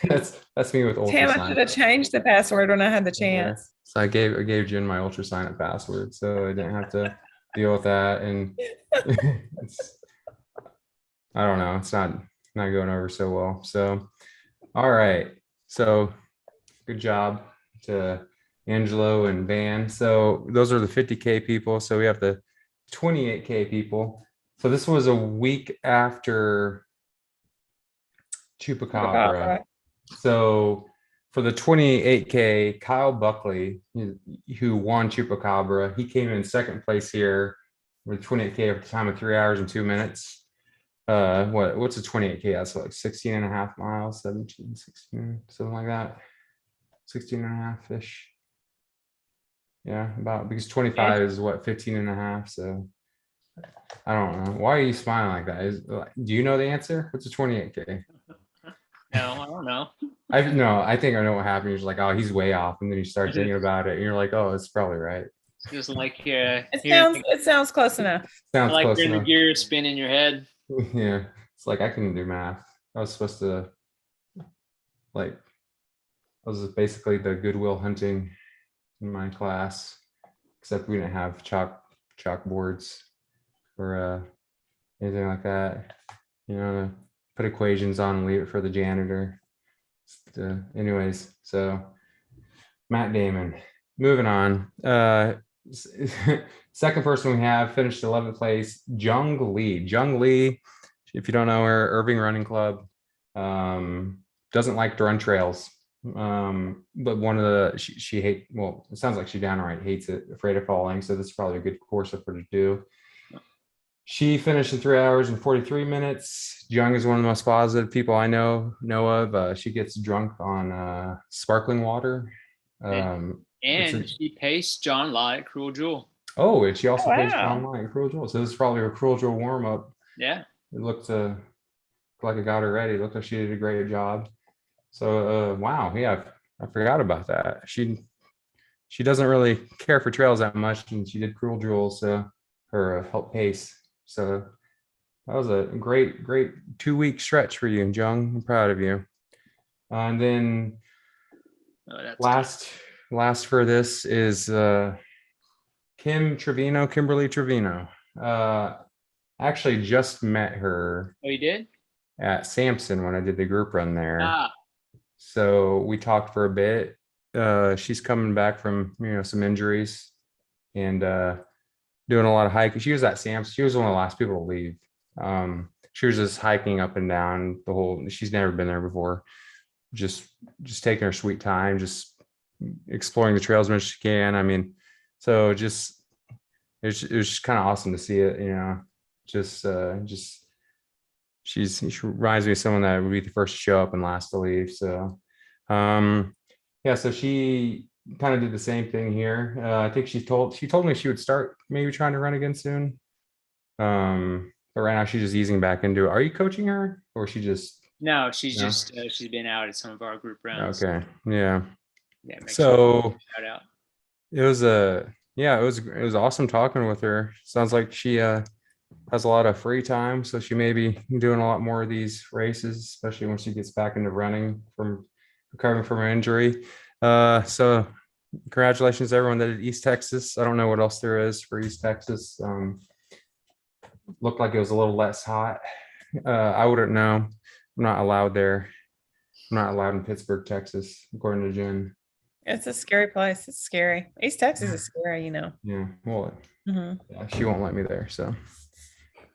That's me with ultra Damn, sign I should up. have changed the password when I had the chance. Yeah. So I gave Jen my ultra sign up password so I didn't have to deal with that. And I don't know, it's not going over so well. So all right. So good job to Angelo and Van. So those are the 50K people. So we have the 28K people. So this was a week after Chupacabra. So for the 28K, Kyle Buckley, who won Chupacabra, he came in second place here with 28K at the time of 3 hours and 2 minutes. What's a 28K? That's like 16 and a half miles, 17, 16, something like that. 16 and a half ish. Yeah, about, because 25 is what, 15 and a half. So I don't know. Why are you smiling like that? Do you know the answer? What's a 28K? No, I don't know. I think I know what happened. You're just like, oh, he's way off. And then you start thinking about it and you're like, oh, it's probably right. Just like it sounds close enough. Sounds like close you're in the enough. gears spin in your head. Yeah. It's like I can do math. I was supposed to, like, I was basically the Goodwill Hunting in my class, except we didn't have chalkboards or anything like that. Put equations on and leave it for the janitor. Anyways, so Matt Damon. Moving on. Second person we have finished 11th place, Jung Lee. Jung Lee, if you don't know her, Irving Running Club, doesn't like to run trails. But one of the she hate, well, it sounds like she downright hates it, afraid of falling. So this is probably a good course for her to do. She finished in 3 hours and 43 minutes. Jung is one of the most positive people I know of. She gets drunk on sparkling water. And she paced John Lott at Cruel Jewel. Oh, and she also paced John Lott at Cruel Jewel. So this is probably a Cruel Jewel warm up. Yeah. It looked like it got her ready. It looked like she did a great job. So wow, yeah, I forgot about that. She doesn't really care for trails that much, and she did Cruel Jewel, so her help pace. So that was a great 2-week stretch for you, Jung. I'm proud of you. And then last for this is Kimberly Trevino. Actually just met her. Oh, you did? At Sampson when I did the group run there. So we talked for a bit. She's coming back from some injuries and doing a lot of hiking. She was at Sampson. She was one of the last people to leave. She was just hiking up and down the whole. She's never been there before. Just taking her sweet time, just exploring the trails as much as she can. I mean, so it was just kind of awesome to see it. She reminds me of someone that would be the first to show up and last to leave. So, so she kind of did the same thing here. I think she told me she would start maybe trying to run again soon. But right now she's just easing back into it. Are you coaching her, or she just? No, she's No? just she's been out at some of our group rounds. Okay, yeah. Yeah. Make So sure shout out. it was it was awesome talking with her. Sounds like she has a lot of free time, so she may be doing a lot more of these races, especially when she gets back into running from recovering from her injury. So congratulations to everyone that did East Texas. I don't know what else there is for East Texas. Looked like it was a little less hot. I wouldn't know. I'm not allowed there. I'm not allowed in Pittsburgh, Texas, according to Jen. It's a scary place. It's scary. East Texas is scary, Yeah, well, Mhm. yeah, she won't let me there. So,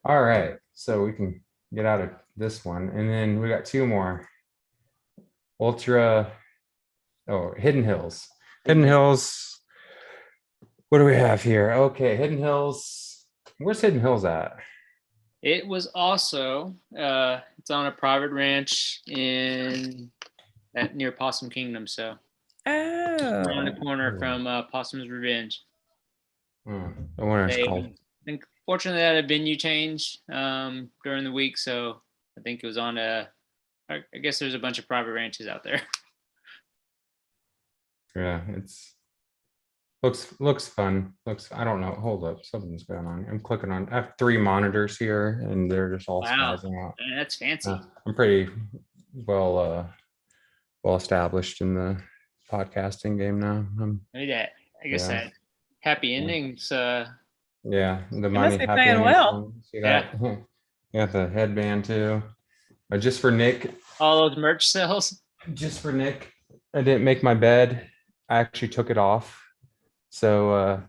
all right. So we can get out of this one. And then we got two more. Hidden Hills. Hidden Hills. What do we have here? Okay, Hidden Hills. Where's Hidden Hills at? It was also it's on a private ranch near Possum Kingdom, so around the Oh, corner from Possum's Revenge. I wonder what it's called. Unfortunately, they had a venue change during the week, so I think it was on I guess there's a bunch of private ranches out there. Yeah, it's looks fun. I don't know. Hold up, something's going on. I'm clicking on. I have 3 monitors here, and they're just all Wow. spazzing out. Man, that's fancy. I'm pretty well established in the podcasting game now. Maybe that. I guess Yeah. that happy endings. Yeah, the must money be happy paying endings well. one. See that? You got the headband too. Just for Nick. All those merch sales. Just for Nick. I didn't make my bed. I actually took it off. So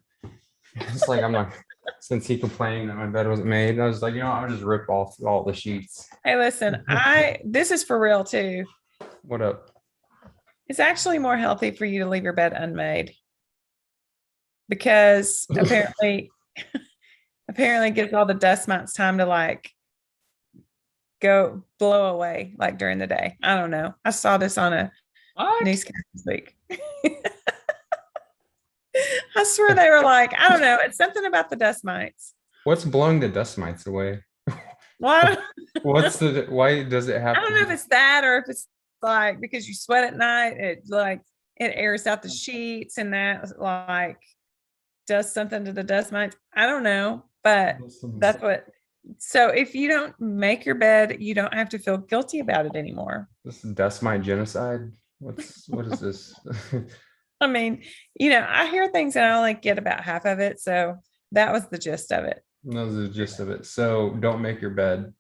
it's like I'm not. Since he complained that my bed wasn't made, I was like, I'll just rip off all the sheets. hey, listen, this is for real too. What up? It's actually more healthy for you to leave your bed unmade because apparently it gives all the dust mites time to like go blow away like during the day. I don't know. I saw this on a What? newscast this week. I swear they were like, I don't know. It's something about the dust mites. What's blowing the dust mites away? Well, Why does it have? I don't know if it's that or if it's like because you sweat at night, it airs out the sheets and that like does something to the dust mites. I don't know, but that's what. So if you don't make your bed, you don't have to feel guilty about it anymore. This is dust mite genocide. What is this? I mean, I hear things and I only get about half of it. So that was the gist of it. That was the gist of it. So don't make your bed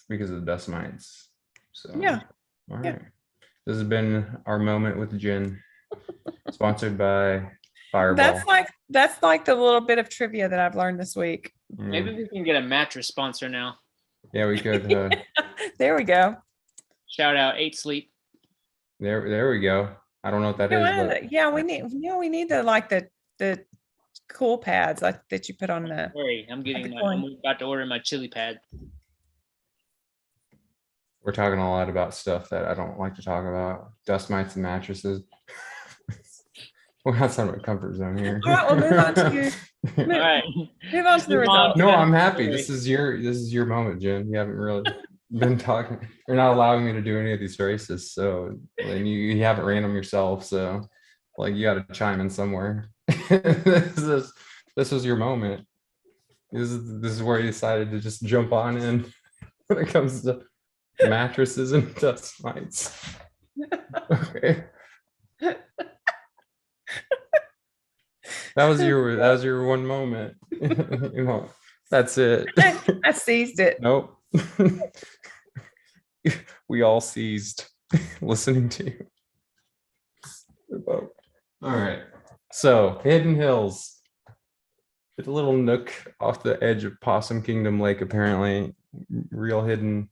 because of the dust mites. So Yeah. All right. Yeah. This has been our moment with Jen, sponsored by Fireball. That's like the little bit of trivia that I've learned this week. Maybe we can get a mattress sponsor now. Yeah, we could. There we go. Shout out 8 Sleep. There we go. I don't know what that is. But Yeah, we need the cool pads like that you put on the. Sorry, I'm about to order my chili pad. we're talking a lot about stuff that I don't like to talk about. Dust mites and mattresses. We're outside of my comfort zone here. All right, we'll move on to All right. move on to the results. No, I'm happy. This is your moment, Jen. You haven't really been talking. You're not allowing me to do any of these races, so and you haven't ran them yourself. So, like, you got to chime in somewhere. this was your moment. This is where you decided to just jump on in when it comes to mattresses and dust mites. Okay. That was your one moment. That's it. I seized it. Nope. We all seized listening to you. All right. So Hidden Hills. It's a little nook off the edge of Possum Kingdom Lake, apparently. Real hidden.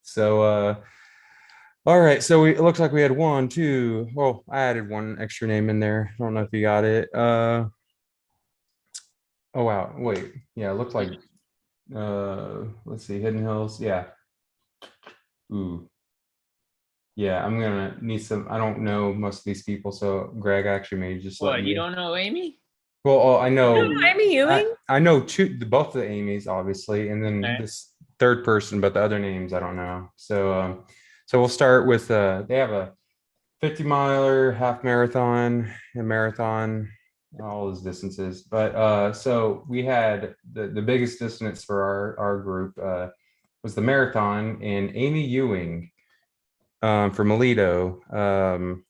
So all right, so it looks like we had 1, 2. Well, I added one extra name in there. I don't know if you got it. Oh wow, wait. Yeah, it looked like let's see, Hidden Hills. Yeah. Ooh. Yeah, I'm gonna need some. I don't know most of these people, so Greg actually may just What, you don't know Amy? Well, I know. Amy Ewing? I know both the Amy's, obviously, and then Okay. this third person, but the other names I don't know. So, so we'll start with they have a 50 miler, half marathon, and marathon, all those distances. But so we had the biggest distance for our group was the marathon, and Amy Ewing from Alito.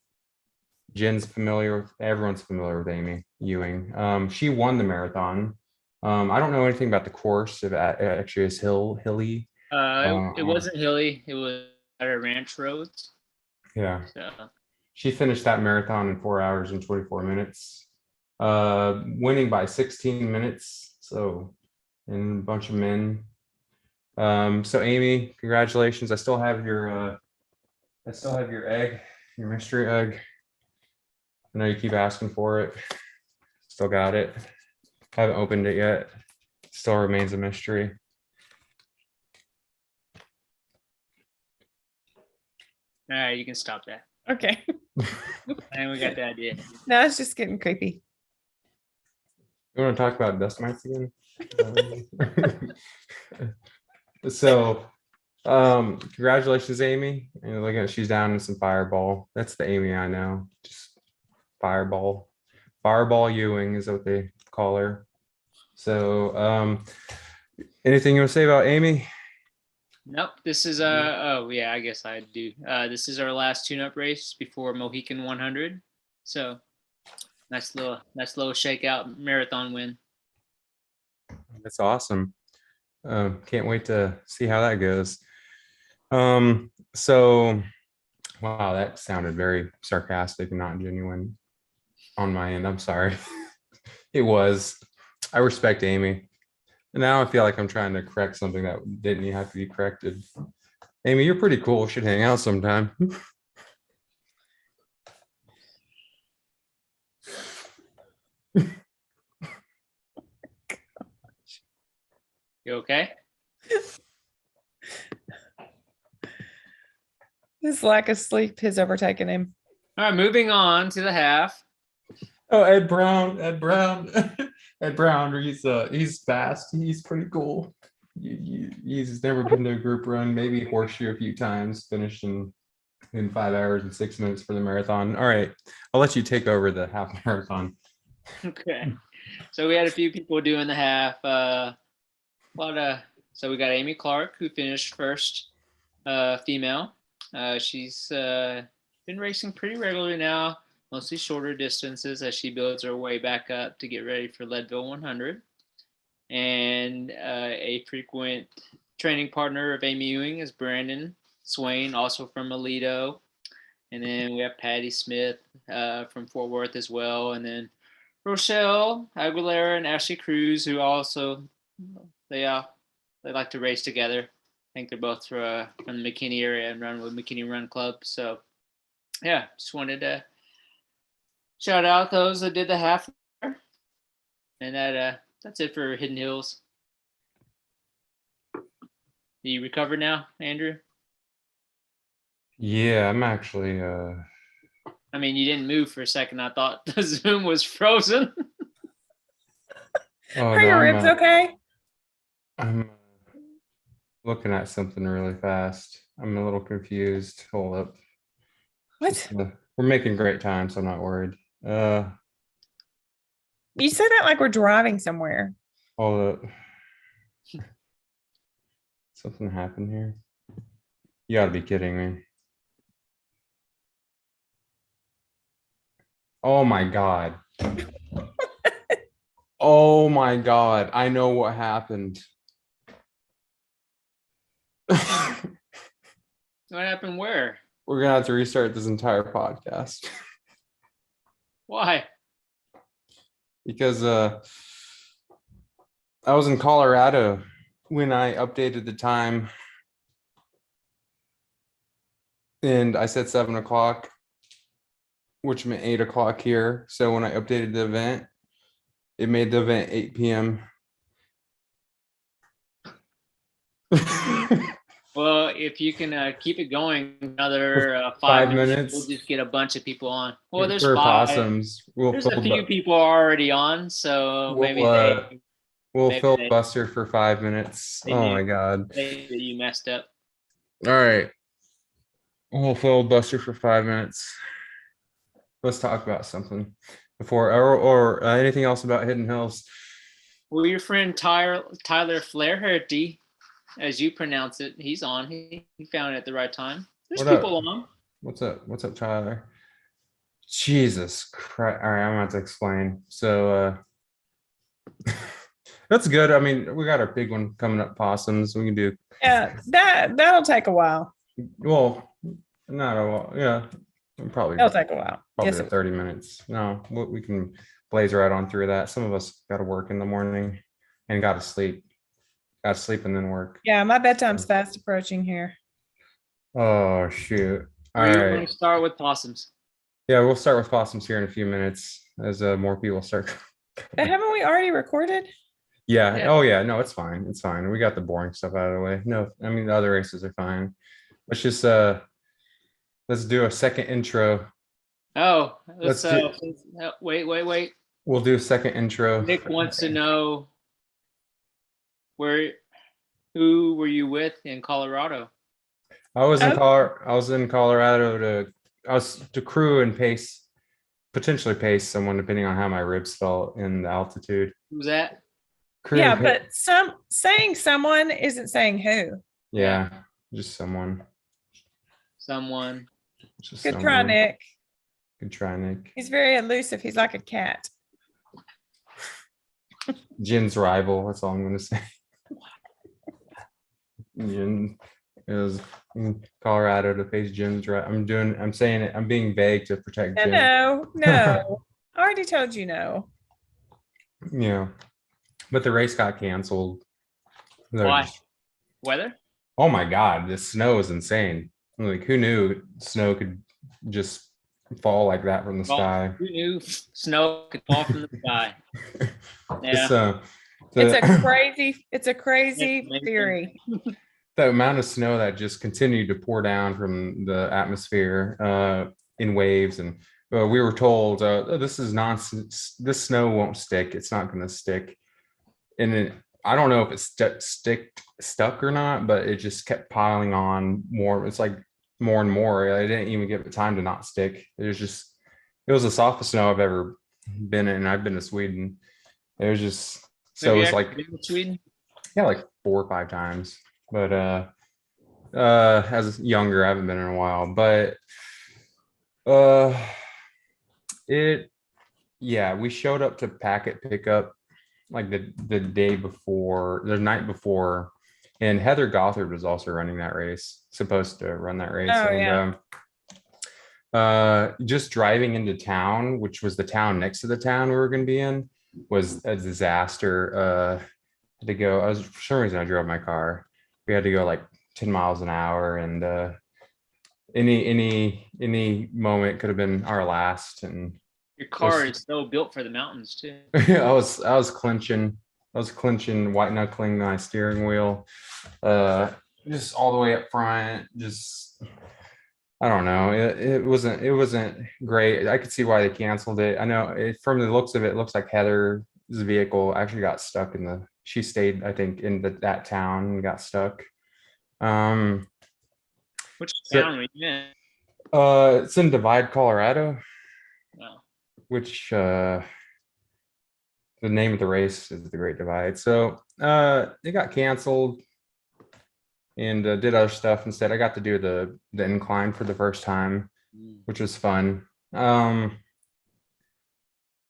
Jen's familiar with, everyone's familiar with Amy Ewing. She won the marathon. I don't know anything about the course. If it actually is hilly. It wasn't hilly. It was at a ranch roads. Yeah. So She finished that marathon in 4 hours and 24 minutes, winning by 16 minutes. So, and a bunch of men. So Amy, congratulations. I still have your egg, your mystery egg. I know you keep asking for it. Still got it. Haven't opened it yet. Still remains a mystery. all right, you can stop that. Okay. And we got the idea. Now it's just getting creepy. You want to talk about dust mites again? So, congratulations, Amy. And look at, she's down in some fireball. That's the Amy I know. Just fireball. Fireball Ewing is what they call her. So, anything you want to say about Amy? Nope. This is oh yeah, I guess I do. This is our last tune-up race before Mohican 100. So nice little shakeout marathon win. That's awesome. Can't wait to see how that goes. So wow, that sounded very sarcastic and not genuine on my end. I'm sorry. It was. I respect Amy. And now I feel like I'm trying to correct something that didn't have to be corrected. Amy, you're pretty cool. We should hang out sometime. You okay? His lack of sleep has overtaken him. All right, moving on to the half. Oh, Ed Brown. Ed Brown. He's fast. He's pretty cool. He's never been to a group run, maybe horseshoe a few times, finished in 5 hours and 6 minutes for the marathon. All right, I'll let you take over the half marathon. Okay. So we had a few people doing the half. So we got Amy Clark, who finished first, female. She's been racing pretty regularly now, mostly shorter distances as she builds her way back up to get ready for Leadville 100. And a frequent training partner of Amy Ewing is Brandon Swain, also from Alito. And then we have Patty Smith from Fort Worth as well. And then Rochelle Aguilera and Ashley Cruz, who also, they like to race together. I think they're both from the McKinney area and run with McKinney Run Club. So yeah, just wanted to shout out those that did the half. And that's it for Hidden Hills. You recovered now, Andrew? Yeah, I'm actually I mean, you didn't move for a second. I thought the Zoom was frozen. Are your ribs okay? I'm looking at something really fast. I'm a little confused. Hold up. What? We're making great time, so I'm not worried. You said that like we're driving somewhere. Hold up. Something happened here. You gotta be kidding me. Oh my God. Oh my God. I know what happened. What happened where? We're gonna have to restart this entire podcast. Why? Because I was in Colorado when I updated the time, and I said 7 o'clock, which meant 8 o'clock here. So when I updated the event, it made the event 8 p.m. Well, if you can keep it going another 5 5 minutes, minutes. we'll just get a bunch of people on. Well, there's For 5. possums. There's a few people already on, so maybe they we'll maybe filibuster for 5 minutes. they Oh knew. my God. that you messed up. All right. We'll filibuster for 5 minutes. Let's talk about something before or anything else about Hidden Hills. Well, your friend Tyler Flaherty, as you pronounce it, he's on. He found it at the right time. There's What up? people on. What's up? What's up, Tyler? Jesus Christ. All right, I'm gonna have to explain. So that's good. I mean, we got our big one coming up, possums. We can do Yeah, that'll take a while. well, not a while. Yeah, probably It'll take a while. probably Yes, at 30 minutes. No, we can blaze right on through that. Some of us got to work in the morning and got to sleep. Got to sleep and then work. yeah, my bedtime's fast approaching here. Oh shoot! All Or you right. want to start with possums? Yeah, we'll start with possums here in a few minutes as more people start. But haven't we already recorded? Yeah. Yeah. Oh yeah. No, it's fine. It's fine. We got the boring stuff out of the way. No, I mean the other races are fine. Let's just let's do a second intro. Oh, Let's wait. We'll do a second intro. Nick wants to know who were you with in Colorado? I was in Colorado to crew and potentially pace someone depending on how my ribs felt in the altitude. Who's that? Crew Yeah, and but saying someone isn't saying who. yeah, just someone. Someone. Just Good try, someone. Nick. Good try, Nick. He's very elusive. He's like a cat. Jen's rival. That's all I'm gonna say. Jen is in Colorado to face Jen's right. I'm saying it. I'm being vague to protect Jen. No. I already told you no. Yeah, but the race got canceled. Why? Weather? Oh my God, this snow is insane. Like, who knew snow could just fall like that from the sky? Who knew snow could fall from the sky? Yeah. It's a crazy theory. The amount of snow that just continued to pour down from the atmosphere in waves, and we were told this is nonsense. This snow won't stick. It's not going to stick. And I don't know if it's stuck or not, but it just kept piling on more. It's like more and more. I didn't even give it time to not stick. It was the softest snow I've ever been in. I've been to Sweden. It was just so it was like Sweden. Yeah, like 4 or 5 times. But as younger, I haven't been in a while. But we showed up to packet pickup like the day before, the night before, and Heather Gothard was also running that race, supposed to run that race. Oh, and yeah. Just driving into town, which was the town next to the town we were going to be in, was a disaster. To go, for some reason I drove my car. We had to go like 10 miles an hour, and any moment could have been our last. And your car is so built for the mountains too. I was clenching white knuckling my steering wheel, just all the way up front. Just, I don't know. It wasn't great. I could see why they canceled it. I know from the looks of it, it looks like Heather's vehicle actually got stuck she stayed, I think, in that town and got stuck. Which town were you in? It's in Divide, Colorado. Wow. Which the name of the race is the Great Divide. So it got canceled and did other stuff instead. I got to do the incline for the first time, which was fun. Well,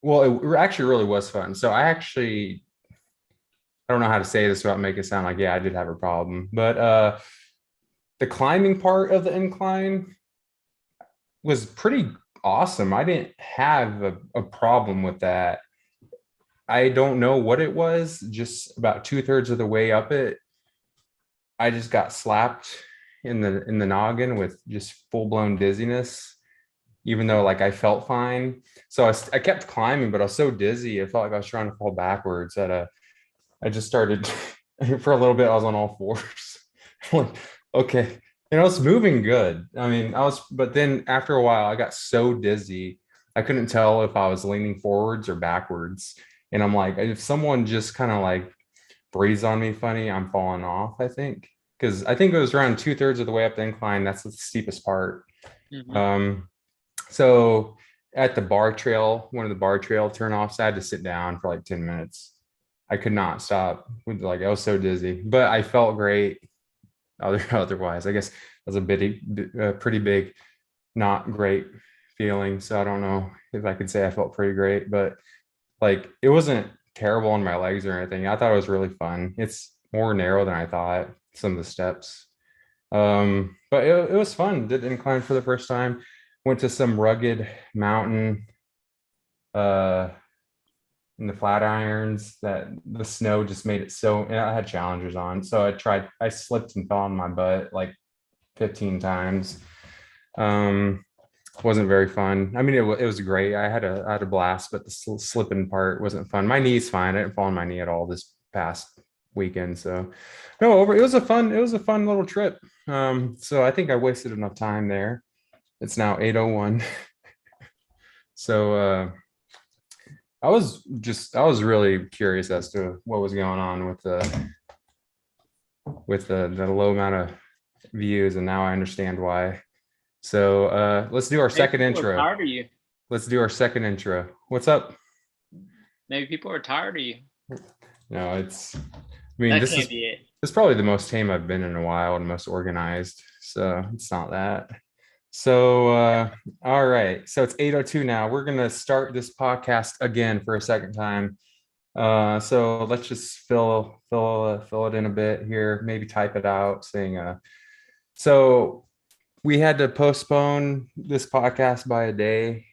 it actually really was fun. So I don't know how to say this without making it sound like, yeah, I did have a problem. But the climbing part of the incline was pretty awesome. I didn't have a problem with that. I don't know what it was. Just about 2/3 of the way up it, I just got slapped in the noggin with just full-blown dizziness, even though like I felt fine. So I kept climbing, but I was so dizzy. It felt like I was trying to fall backwards. I just started for a little bit. I was on all fours, like Okay. And I was moving good. I mean, but then after a while, I got so dizzy, I couldn't tell if I was leaning forwards or backwards. And I'm like, if someone just kind of like breathes on me funny, I'm falling off, I think. Because I think it was around 2/3 of the way up the incline. That's the steepest part. Mhm. So at the bar trail, one of the bar trail turnoffs, I had to sit down for like 10 minutes. I could not stop. Like I was so dizzy, but I felt great. Otherwise, I guess it was pretty big, not great feeling. So I don't know if I could say I felt pretty great, but like it wasn't terrible on my legs or anything. I thought it was really fun. It's more narrow than I thought, some of the steps. But it was fun. Did the incline for the first time. Went to some rugged mountain uh in the Flatirons that the snow just made it so, and I had challengers on. So I slipped and fell on my butt like 15 times. Um, wasn't very fun. I mean, it was great. I had a blast, but the slipping part wasn't fun. My knee's fine. I didn't fall on my knee at all this past weekend. So no, it was a fun little trip. So I think I wasted enough time there. It's now 8:01. So I was really curious as to what was going on with the low amount of views, and now I understand why. So let's do our second Maybe people are intro. tired of you. Let's do our second intro. What's up? Maybe people are tired of you. No, I mean, That this can't is be it. it's probably the most tame I've been in a while and most organized. So it's not that. So all right. So it's 8:02 now. We're gonna start this podcast again for a second time. So let's just fill it in a bit here, maybe type it out saying so we had to postpone this podcast by a day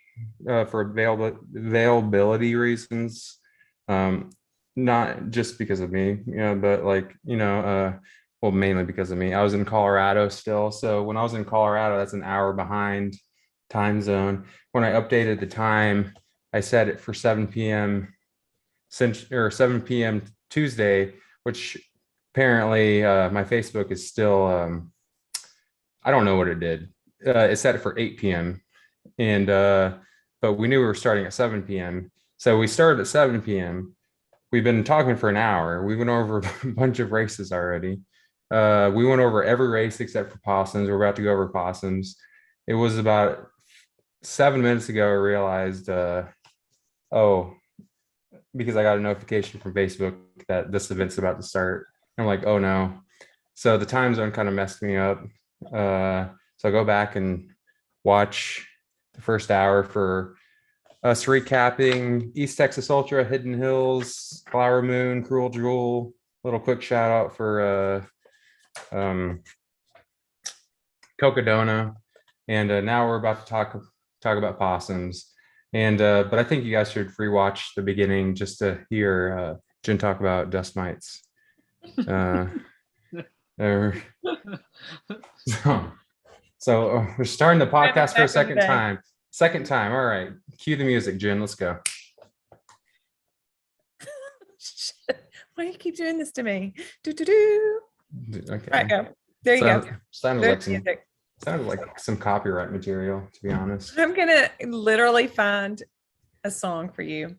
for availability reasons. Not just because of me, but like, well, mainly because of me. I was in Colorado still. So when I was in Colorado, that's an hour behind time zone. When I updated the time, I set it for 7 p.m. 7 p.m. Tuesday, which apparently my Facebook is still I don't know what it did. It set it for 8 p.m. and but we knew we were starting at 7 p.m. So we started at 7 p.m. We've been talking for an hour. We went over a bunch of races already. We went over every race except for possums. We're about to go over possums. It was about 7 minutes ago I realized oh, because I got a notification from Facebook that this event's about to start. I'm like, oh no. So the time zone kind of messed me up. So I go back and watch the first hour for us recapping East Texas Ultra, Hidden Hills, Flower Moon, Cruel Jewel. Little quick shout out for Cocodona. And now we're about to talk about possums. And but I think you guys should rewatch the beginning just to hear Jen talk about dust mites. So we're starting the podcast for a second time. Second time. All right. Cue the music, Jen. Let's go. Why do you keep doing this to me? Do. Okay. Right, go. There you go. Sounded like some copyright material, to be honest. I'm gonna literally find a song for you.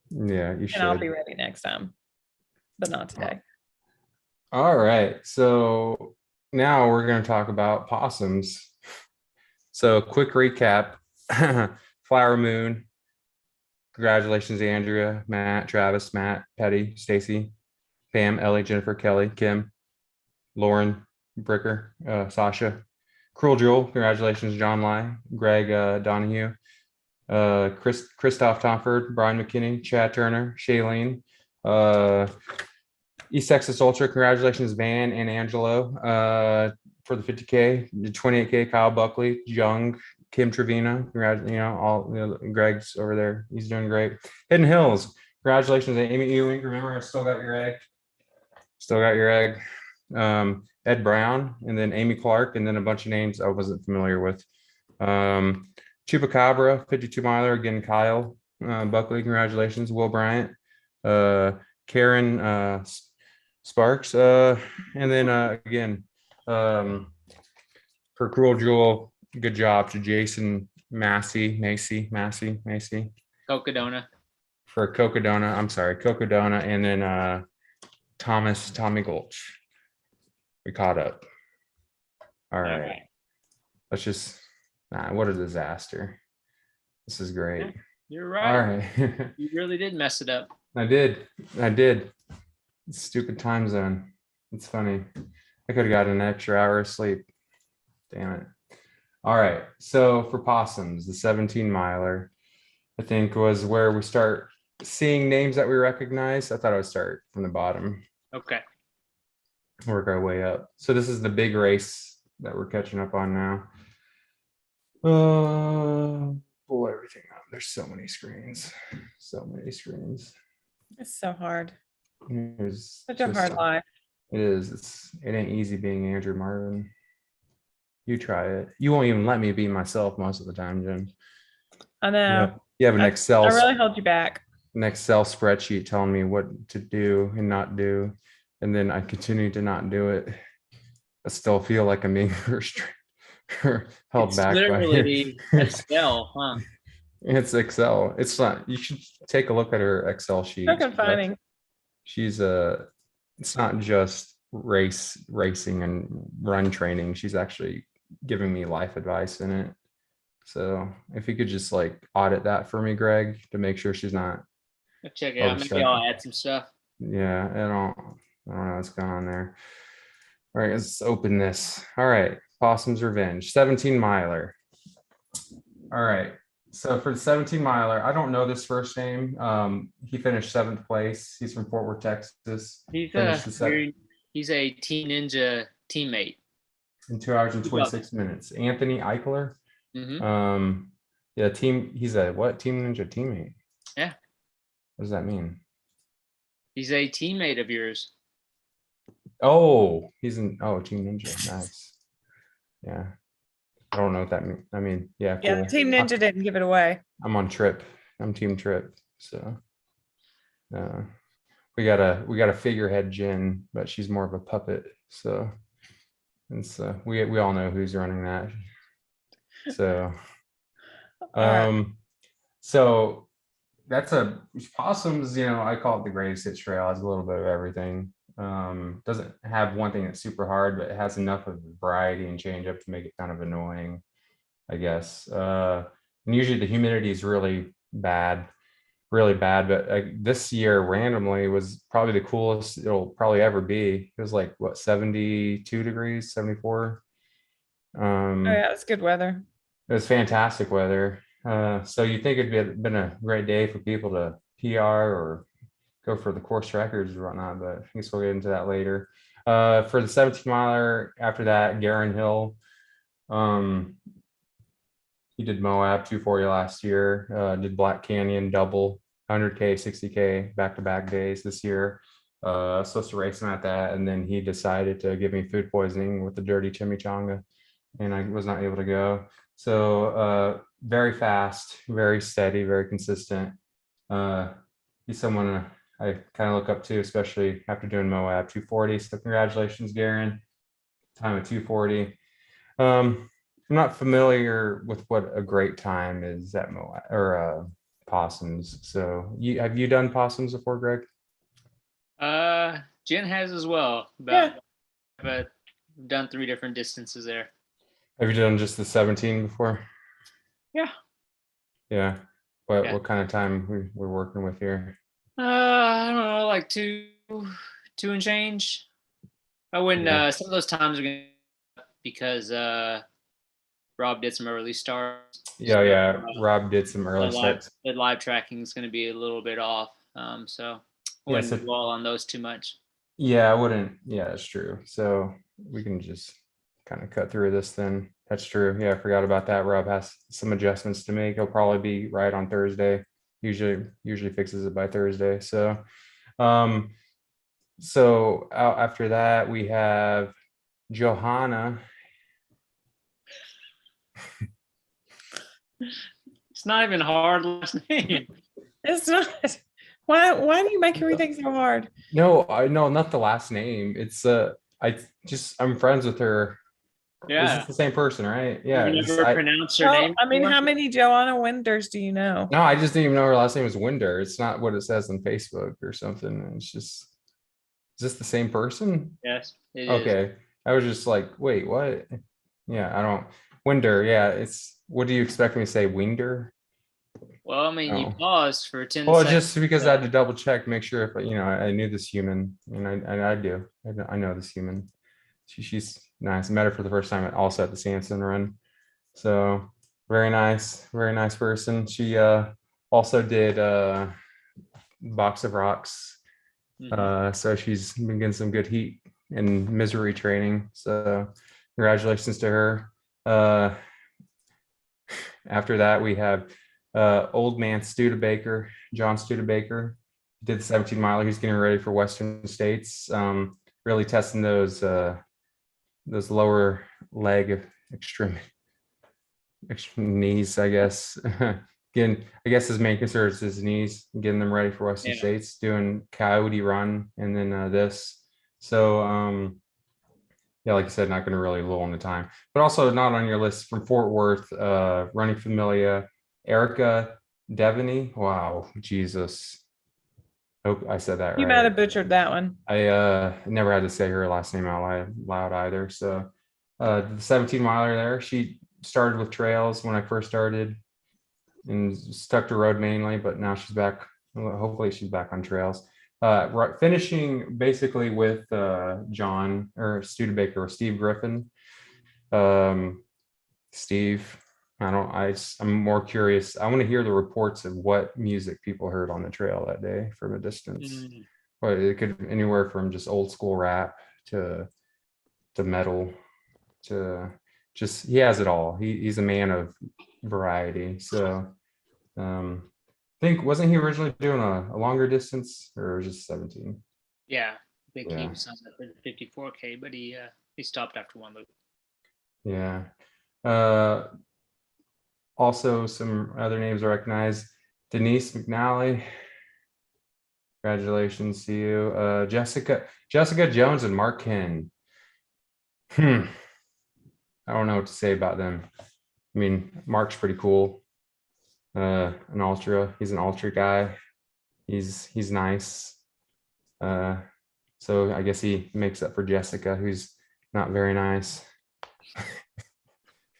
Yeah, you should. And I'll be ready next time, but not today. All right. So now we're going to talk about possums. So quick recap. Flower Moon. Congratulations, Andrea, Matt, Travis, Matt, Petty, Stacy, Pam, Ellie, Jennifer, Kelly, Kim, Lauren, Bricker, Sasha. Cruel Jewel. Congratulations, John Lai, Greg Donahue, Christophe Tomford, Brian McKinney, Chad Turner, Shailene, East Texas Ultra. Congratulations, Van and Angelo, for the 50K, the 28K, Kyle Buckley, Young, Kim Trevino. Greg's over there. He's doing great. Hidden Hills. Congratulations, Amy Ewing. Remember, I still got your egg. Still got your egg. Ed Brown, and then Amy Clark, and then a bunch of names I wasn't familiar with. Chupacabra, 52 miler, again, Kyle Buckley, congratulations. Will Bryant, Karen Sparks, and then again, For Cruel Jewel, good job to Jason Massey. Cocodona. For Cocodona, and then Tommy Gulch. We caught up. All right. Let's just, what a disaster. This is great. You're right. All right. You really did mess it up. I did. Stupid time zone. It's funny. I could have gotten an extra hour of sleep. Damn it. All right. So for possums, the 17 miler, I think was where we start seeing names that we recognize. I thought I would start from the bottom. Okay. Work our way up. So this is the big race that we're catching up on now. Pull everything up. There's so many screens. It's so hard. It's Such a hard life. It is. It ain't easy being Andrew Marvin. You try it. You won't even let me be myself most of the time, Jen. I know. You have an Excel. I really held you back. An Excel spreadsheet telling me what to do and not do, and then I continue to not do it. I still feel like I'm being held It's back. Literally Excel, huh? It's Excel. It's not. You should take a look at her Excel sheet. So confining. She's it's not just racing and run training. She's actually giving me life advice in it. So if you could just like audit that for me, Greg, to make sure she's not. Check it out. Maybe I'll add some stuff. Yeah, I don't know what's going on there. All right, let's open this. All right, Possum's Revenge, 17 miler. All right, so for the 17 miler, I don't know this first name. He finished 7th place. He's from Fort Worth, Texas. He's a Team Ninja teammate. In 2 hours and 26 minutes. Anthony Eichler. Mm-hmm. Yeah, he's a what? Team Ninja teammate. Yeah. What does that mean? He's a teammate of yours. Oh, Team Ninja. Nice. Yeah. I don't know what that means. I mean, yeah, cool. Yeah, Team Ninja didn't give it away. I'm on Trip. I'm Team Trip. So we got a figurehead Jen, but she's more of a puppet. So it's we all know who's running that. So so that's possums, I call it the greatest hits trail. It has a little bit of everything. Doesn't have one thing that's super hard, but it has enough of variety and change up to make it kind of annoying, I guess. And usually the humidity is really bad, but this year randomly was probably the coolest it'll probably ever be. It was like 72 degrees, 74. Oh yeah, it's good weather. It was fantastic weather. So you think it'd been a great day for people to PR or go for the course records or whatnot, but I guess we'll get into that later. For the 17 miler, after that, Garen Hill, he did Moab 240 last year, did Black Canyon double, 100K, 60K back-to-back days this year. Supposed to race him at that, and then he decided to give me food poisoning with the dirty chimichanga, and I was not able to go. So very fast, very steady, very consistent. He's someone I kind of look up to, especially after doing Moab 240. So congratulations, Garen. Time of 240. I'm not familiar with what a great time is at Moab or possums. So have you done possums before, Greg? Jen has as well. Yeah. But done 3 different distances there. Have you done just the 17 before? Yeah. Yeah. What kind of time we're working with here? I don't know, like 2 and change. I wouldn't. Some of those times are going because Rob did some early starts. Yeah. Rob did some early starts. The live tracking is going to be a little bit off. So I wouldn't dwell on those too much. Yeah, I wouldn't. Yeah, that's true. So we can just kind of cut through this then. That's true. Yeah, I forgot about that. Rob has some adjustments to make. He'll probably be right on Thursday. Usually fixes it by Thursday. So after that we have Johanna. It's not even hard last name. It's not. Why do you make everything so hard? No, not the last name. It's I'm friends with her. This Yeah. is the same person, right? You Yeah. never pronounced her Well, name. I mean, before? how many Joanna Winders do you know? No, I just didn't even know her last name was Winder. It's not what it says on Facebook or something. It's just, is this the same person? Yes, it is. Okay. I was just like, wait, what? Yeah, I don't. Winder. Yeah, it's. What do you expect me to say, Winder? Well, I mean, you Oh. paused for 10 Well, seconds. just because I had to double check, make sure if I knew this human, and I do. I know this human. She's nice. I met her for the first time also at the Sanson run. So very nice person. She also did Box of Rocks. So she's been getting some good heat and misery training. So congratulations to her. After that, we have old man Studebaker, John Studebaker, did the 17 miler. He's getting ready for Western States. Really testing those lower leg extreme knees, I guess. Again, I guess his main concern is his knees, getting them ready for Western States, doing Coyote Run, and then this. So yeah, like I said, not going to really lull on the time, but also not on your list from Fort Worth, running familia, Erica Devaney. Wow, Jesus. Hope I said that You right. might have butchered that one. I never had to say her last name out loud either. So the 17 miler there, she started with trails when I first started and stuck to road mainly, but now she's back. Hopefully she's back on trails. Right, finishing basically with John or Studebaker or Steve Griffin. Steve, I'm more curious. I want to hear the reports of what music people heard on the trail that day from a distance. But it could anywhere from just old school rap to metal to just, he has it all. He's a man of variety. So I think, wasn't he originally doing a longer distance or just 17? Yeah, I think he was on the 54K, but he stopped after one loop. Yeah. Also some other names I recognize. Denise McNally. Congratulations to you. Jessica Jones and Mark Ken. I don't know what to say about them. I mean, Mark's pretty cool. An ultra. He's an ultra guy. He's nice. So I guess he makes up for Jessica, who's not very nice.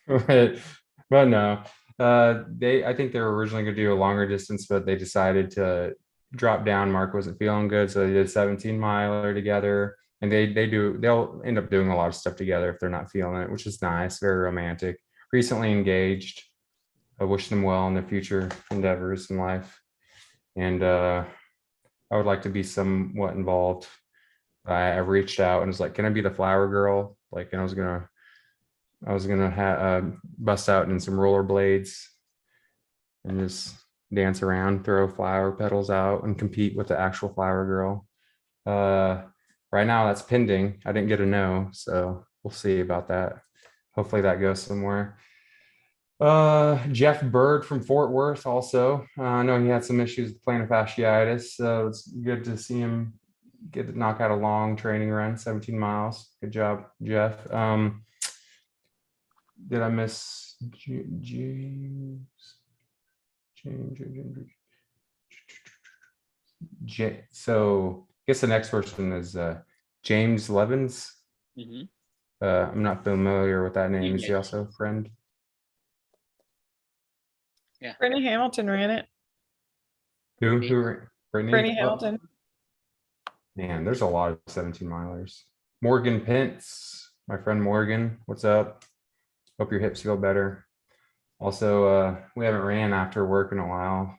but no. I think they were originally going to do a longer distance, but they decided to drop down. Mark wasn't feeling good, so they did 17 miler together. And they'll end up doing a lot of stuff together if they're not feeling it, which is nice, very romantic. Recently engaged. I wish them well in their future endeavors in life. And I would like to be somewhat involved. I reached out and was like, can I be the flower girl? Like, and I was gonna bust out in some rollerblades and just dance around, throw flower petals out, and compete with the actual flower girl. Right now, that's pending. I didn't get a no, so we'll see about that. Hopefully, that goes somewhere. Jeff Bird from Fort Worth also. I know he had some issues with plantar fasciitis, so it's good to see him get to knock out a long training run, 17 miles. Good job, Jeff. Did I miss James? So I guess the next person is James Levins. I'm not familiar with that name. Is he also a friend? Yeah. Brittany Hamilton ran it. Who? Brittany Hamilton. Man, there's a lot of 17 milers. Morgan Pence, my friend Morgan. What's up? Hope your hips feel better. Also, we haven't ran after work in a while.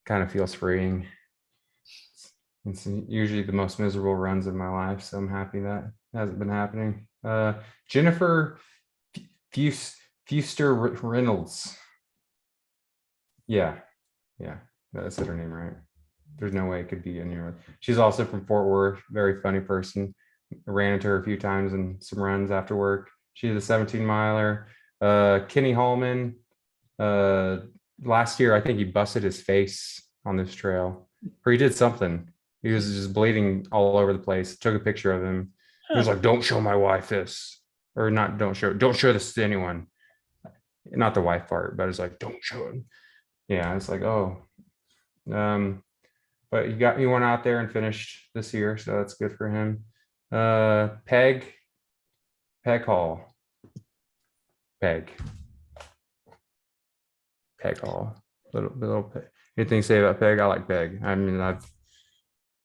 Kind of feels freeing. It's usually the most miserable runs of my life, so I'm happy that hasn't been happening. Jennifer Fuster Reynolds. Yeah, that's her name, right? There's no way it could be anywhere. She's also from Fort Worth. Very funny person. Ran into her a few times in some runs after work. She did a 17 miler. Kenny Hallman. Last year, I think he busted his face on this trail, or he did something. He was just bleeding all over the place. Took a picture of him. He was like, "Don't show my wife this," or not. Don't show this to anyone. Not the wife part, but it's like, "Don't show it." Yeah, it's like, oh, but he went out there and finished this year, so that's good for him. Peg Hall, Peg Hall, little Peg. Anything to say about Peg? I like Peg. I mean,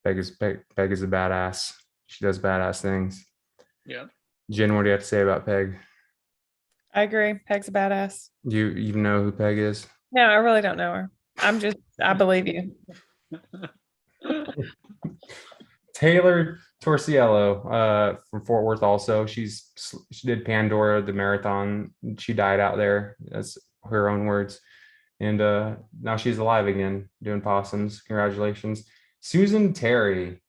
Peg is a badass. She does badass things. Yeah. Jen, what do you have to say about Peg? I agree. Peg's a badass. Do you even know who Peg is? No, I really don't know her. I believe you. Taylor Torciello from Fort Worth also. She did Pandora, the marathon. She died out there. That's her own words. And now she's alive again, doing possums. Congratulations. Susan Terry,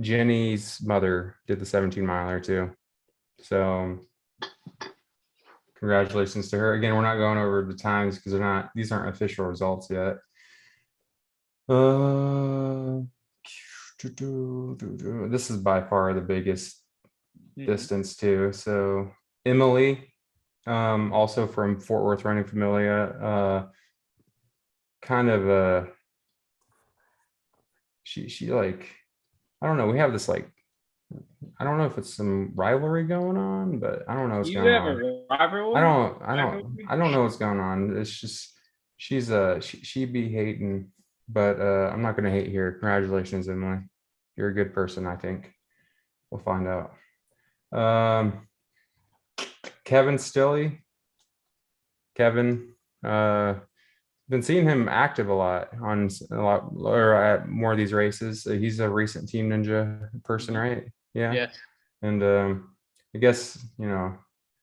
Jenny's mother, did the 17 miler too. So congratulations to her. Again, we're not going over the times because these aren't official results yet. This is by far the biggest distance too. So Emily, also from Fort Worth Running Familia, kind of she like, I don't know, we have this like, I don't know if it's some rivalry going on, but I don't know what's going on. I don't know what's going on. It's just she be hating, but I'm not gonna hate here. Congratulations, Emily. You're a good person, I think. We'll find out. Kevin Stilley. Kevin, been seeing him active a lot or at more of these races. He's a recent Team Ninja person, right? Yeah. And I guess,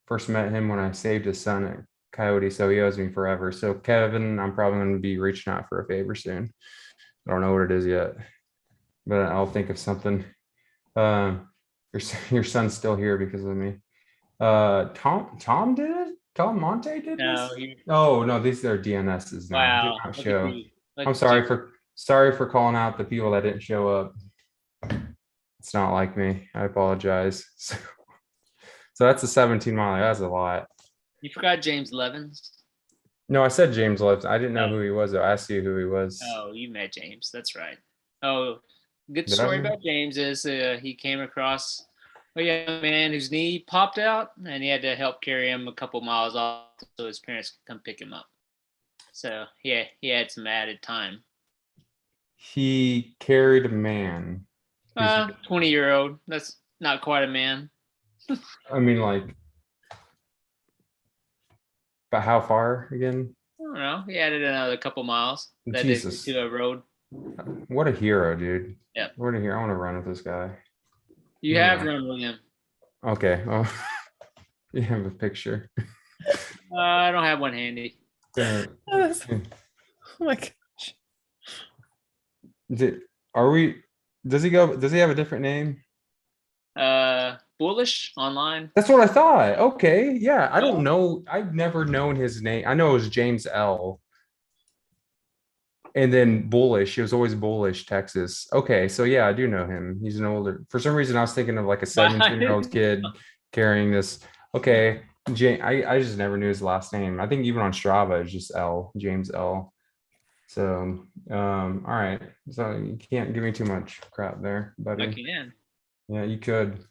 first met him when I saved his son at Coyote, so he owes me forever. So Kevin, I'm probably going to be reaching out for a favor soon. I don't know what it is yet, but I'll think of something. Your son's still here because of me. Tom did it? Tom Monte did this? Oh no, these are DNSs now. Wow. Did not show. I'm sorry for calling out the people that didn't show up. It's not like me. I apologize. So that's a 17 mile. That's a lot. You forgot James Levins? No, I said James Levins. I didn't know who he was though. I asked you who he was. Oh, you met James. That's right. Oh, good story about James is he came across a young man whose knee popped out, and he had to help carry him a couple miles off so his parents could come pick him up. So yeah, he had some added time. He carried a man. 20-year-old. That's not quite a man. I mean, like, but how far again? I don't know. He added another couple miles. That Jesus. to a road. What a hero, dude. Yeah. What a hero. I want to run with this guy. You have run with him. Okay. Oh, you have a picture. I don't have one handy. Oh my gosh. Does he have a different name? Bullish online. That's what I thought. Okay. Yeah. I don't know. I've never known his name. I know it was James L. And then Bullish. He was always Bullish, Texas. Okay. So yeah, I do know him. He's an older, for some reason I was thinking of like a 17-year-old kid carrying this. Okay. I just never knew his last name. I think even on Strava it's just L, James L. So all right. So you can't give me too much crap there, buddy. I can. Yeah, you could.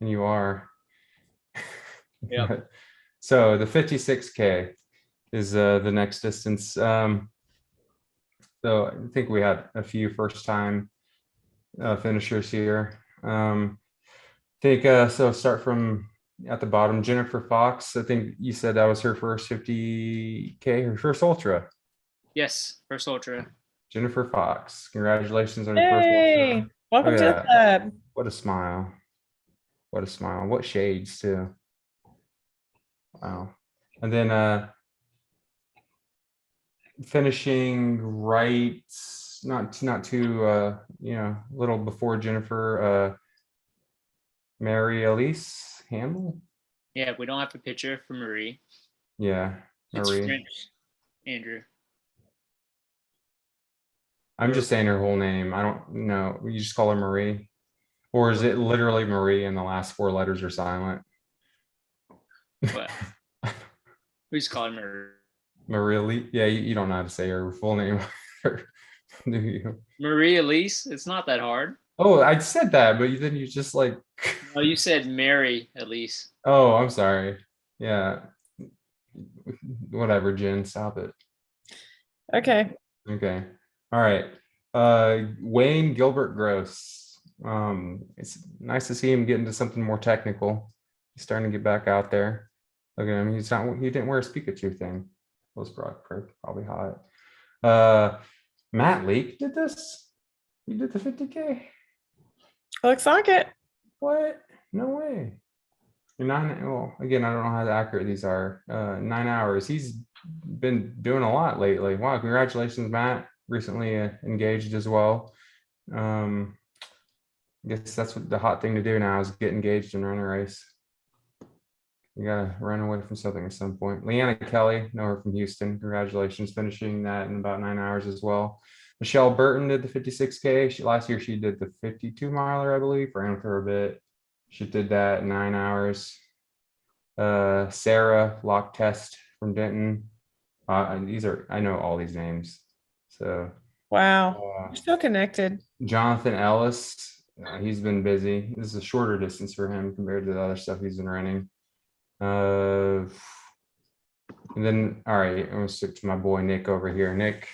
And you are. Yeah. So the 56K is the next distance. So I think we had a few first time finishers here. So start from at the bottom. Jennifer Fox, I think you said that was her first 50K, her first ultra. Yes, first ultra. Jennifer Fox, congratulations on your first ultra. Welcome to the club. What a smile. What a smile. What shades too. Wow. And then finishing right, not too a little before Jennifer, Mary Elise Hamill. Yeah, we don't have a picture for Marie. Yeah, It's Marie. French, Andrew. I'm just saying her whole name. I don't know. You just call her Marie. Or is it literally Marie and the last 4 letters are silent? But we just call her Marie Lee? Yeah, you don't know how to say her full name, do you? Marie Elise. It's not that hard. Oh, I said that, but then you just like. No, you said Mary Elise. Oh, I'm sorry. Yeah. Whatever, Jen, stop it. Okay. Okay. All right. Wayne Gilbert Gross. It's nice to see him get into something more technical. He's starting to get back out there. Look at him. He didn't wear a Pikachu thing. Was probably hot. Matt Leake did this. He did the 50K. Looks like it. What? No way. Well, again, I don't know how accurate these are. 9 hours. He's been doing a lot lately. Wow, congratulations, Matt. Recently engaged as well. I guess that's what the hot thing to do now is get engaged and run a race. You gotta run away from something at some point. Leanna Kelly, know her from Houston. Congratulations, finishing that in about 9 hours as well. Michelle Burton did the 56K. Last year she did the 52 miler, I believe. Ran with her a bit. She did that in 9 hours. Sarah Lock Test from Denton. I know all these names. So Wow. You're so connected. Jonathan Ellis, he's been busy. This is a shorter distance for him compared to the other stuff he's been running. And then, all right, I'm gonna stick to my boy Nick over here. Nick,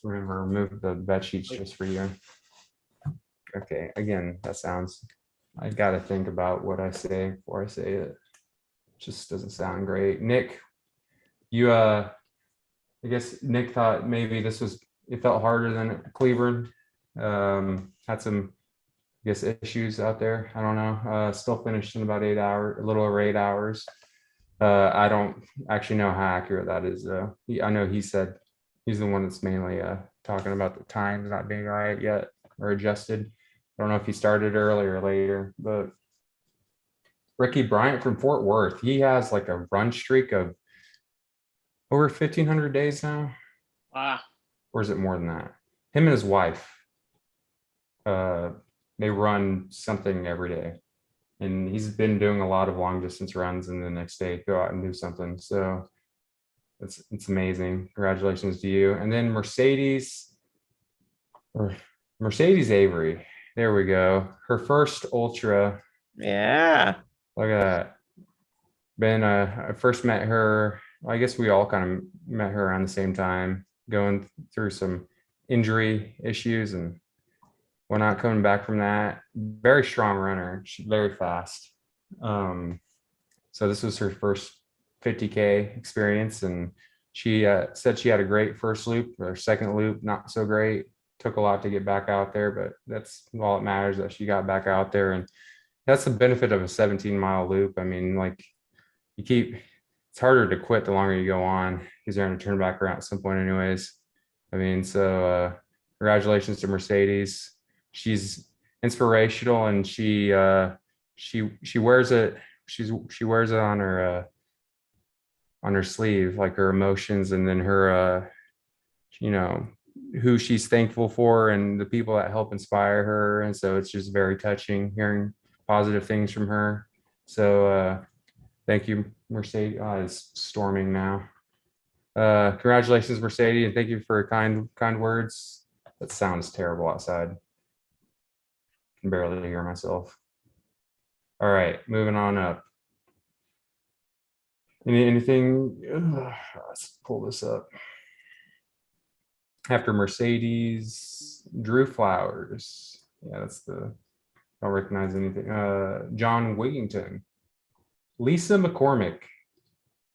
we're gonna remove the bed sheets just for you. Okay, again, I gotta think about what I say before I say it. Just doesn't sound great. Nick, I guess Nick thought maybe it felt harder than Cleveland. Had some, I guess, issues out there. I don't know. Still finished in about 8 hours, a little over 8 hours. I don't actually know how accurate that is though. I know he said he's the one that's mainly talking about the times not being right yet or adjusted. I don't know if he started early or later, but Ricky Bryant from Fort Worth, he has like a run streak of over 1,500 days now. Wow. Or is it more than that? Him and his wife, they run something every day. And he's been doing a lot of long distance runs, and the next day go out and do something. So it's amazing. Congratulations to you. And then Mercedes Avery. There we go. Her first ultra. Yeah. Look at that. I first met her. I guess we all kind of met her around the same time, going through some injury issues and we're not coming back from that. Very strong runner. She's very fast. So this was her first 50K experience, and she said she had a great first loop. Her second loop, not so great. Took a lot to get back out there, but that's all that matters, that she got back out there. And that's the benefit of a 17-mile loop. I mean, like it's harder to quit the longer you go on because you're going to turn back around at some point anyways. I mean, so congratulations to Mercedes. She's inspirational, and she wears it. She wears it on her sleeve, like her emotions, and then her who she's thankful for and the people that help inspire her. And so it's just very touching hearing positive things from her. So thank you, Mercedes. It's storming now. Congratulations, Mercedes, and thank you for kind words. That sounds terrible outside. I can barely hear myself. All right, moving on up. Anything? Let's pull this up. After Mercedes, Drew Flowers. Yeah, that's I don't recognize anything. John Wigington. Lisa McCormick.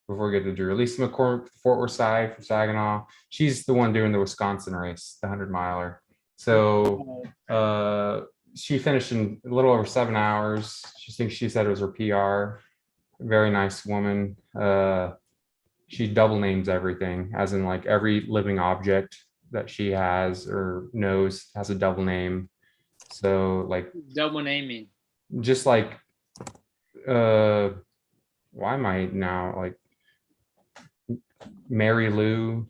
Before we get to Drew, Lisa McCormick, Fort Worth Side from Saginaw. She's the one doing the Wisconsin race, the 100-miler. So she finished in a little over 7 hours. She said it was her PR. Very nice woman. She double names everything, as in like every living object that she has or knows has a double name. So like double naming. Just like why am I now like Mary Lou,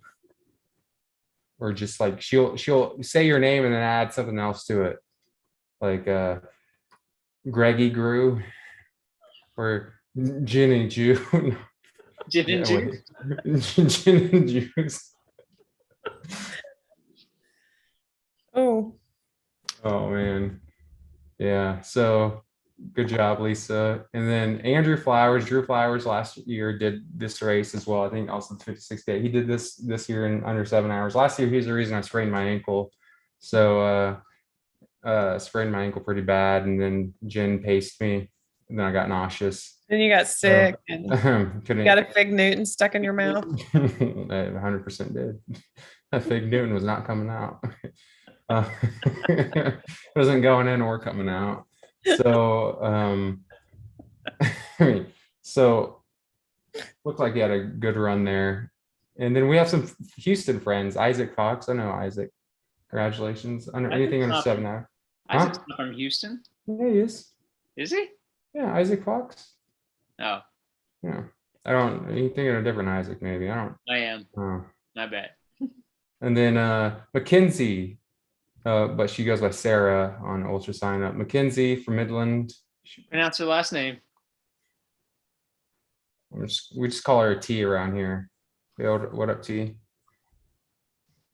or just like she'll say your name and then add something else to it, like Greggy grew, or gin and juice. Gin and juice. Gin and juice. Oh, Oh man. Yeah. So good job, Lisa. And then Drew Flowers last year did this race as well. I think also the 56K. He did this year in under 7 hours. Last year, he's the reason I sprained my ankle. So sprained my ankle pretty bad, and then Jen paced me, and then I got nauseous. then you got sick and Couldn't. you got a fig Newton stuck in your mouth. I 100% did. That fig Newton was not coming out. It wasn't going in or coming out. So so looked like he had a good run there. And then we have some Houston friends. Isaac Fox. I know Isaac. Congratulations. Under anything under 7 hours. Isaac's not from Houston. Yeah, he is. Is he? Yeah, Isaac Fox. Oh, Yeah. I don't. You thinking of a different Isaac? Maybe I don't. I am. Oh. Not bad. And then Mackenzie, but she goes by Sarah on Ultra Sign Up. Mackenzie from Midland. Pronounce her last name. We just call her a T around here. What up, T?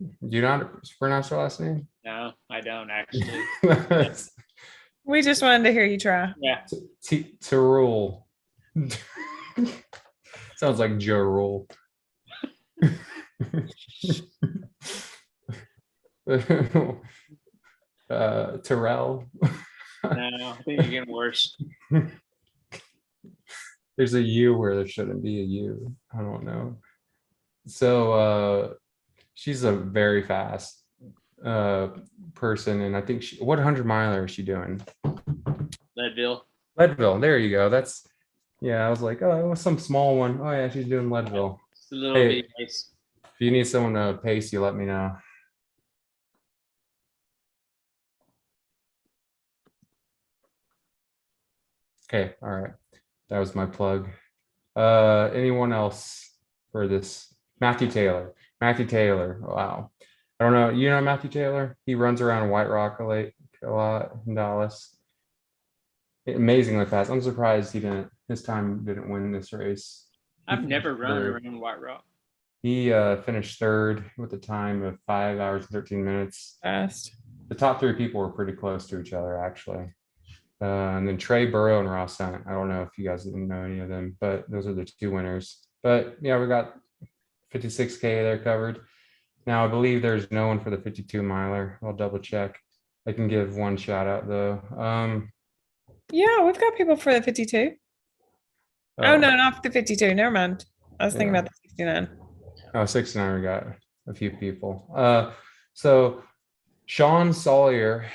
Do you not pronounce her last name? No, I don't actually. We just wanted to hear you try. Yeah. Tirul. Sounds like Joe Rule. Terrell. No, I think you're getting worse. There's a U where there shouldn't be a U. I don't know. So she's a very fast person, and I think what 100-miler is she doing? Leadville. There you go. That's I was like, oh, it was some small one. Oh yeah, she's doing Leadville. It's a little Hey, bit nice. if you need someone to pace you, let me know. Okay, all right. That was my plug. Anyone else for this? Matthew Taylor. Wow. I don't know. You know Matthew Taylor? He runs around White Rock a lot in Dallas. Amazingly fast. I'm surprised his time didn't win this race. I've never run around White Rock. He finished third with a time of 5 hours and 13 minutes. Fast. The top 3 people were pretty close to each other, actually. And then Trey Burrow and Ross Hunt. I don't know if you guys didn't know any of them, but those are the 2 winners. But yeah, we got 56K there covered. Now I believe there's no one for the 52-miler. I'll double check. I can give one shout out though. Yeah, we've got people for the 52. Oh no, not the 52. Never mind. I was thinking about the 69. Oh, 69, we got a few people. So Sean Salyer.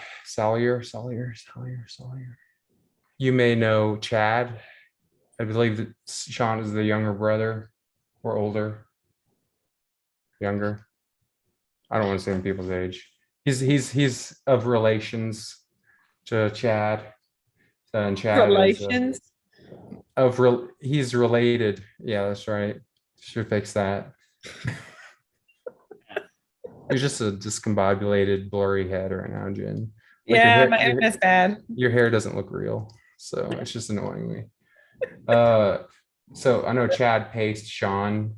You may know Chad. I believe that Sean is the younger brother or older. Younger. I don't want to say people's age. He's of relations to Chad. And Chad Relations. He's related. Yeah, that's right. Should fix that. You're just a discombobulated, blurry head right now, Jen. Like yeah, my internet's bad. Your hair doesn't look real, so it's just annoying me. So I know Chad paced Sean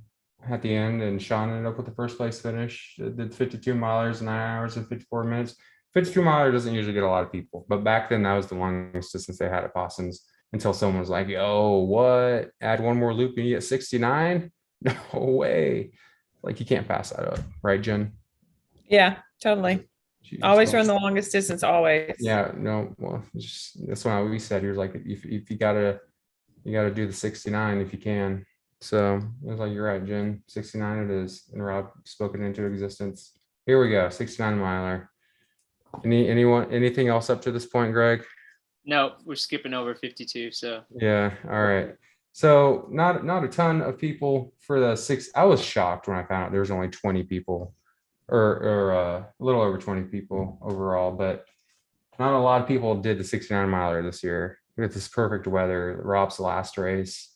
at the end, and Sean ended up with the first place finish. Did 52 milers in 9 hours and 54 minutes. 52 miler doesn't usually get a lot of people, but back then that was the longest distance they had at Boston's until someone was like, "Oh, what? Add one more loop and you get 69? No way!" Like you can't pass that up, right, Jen? Yeah, totally. Always run the longest distance, always. Yeah, no, well, that's why we said you're like, if you gotta do the 69 if you can. So it was like, you're right, Jen, 69 it is, and Rob spoke it into existence. Here we go, 69 miler. Anything else up to this point, Greg? No, we're skipping over 52. So yeah, all right. So not a ton of people for the 6. I was shocked when I found out there was only 20 people. Or a little over 20 people overall, but not a lot of people did the 69 miler this year with this perfect weather. Rob's last race.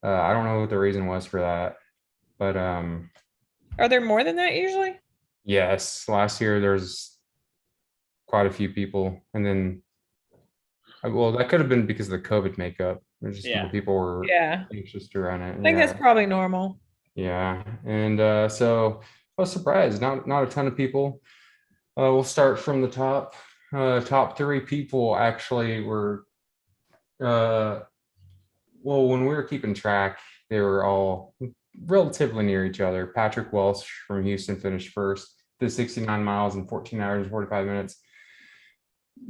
I don't know what the reason was for that, but are there more than that usually? Yes, last year there's quite a few people, and then Well, that could have been because of the COVID makeup. There's just Yeah. people were Yeah. anxious to run it. I think that's probably normal. Yeah. And so I was surprised. Not a ton of people. We'll start from the top. Top 3 people actually were well, when we were keeping track, they were all relatively near each other. Patrick Welsh from Houston finished first, did 69 miles in 14 hours and 45 minutes.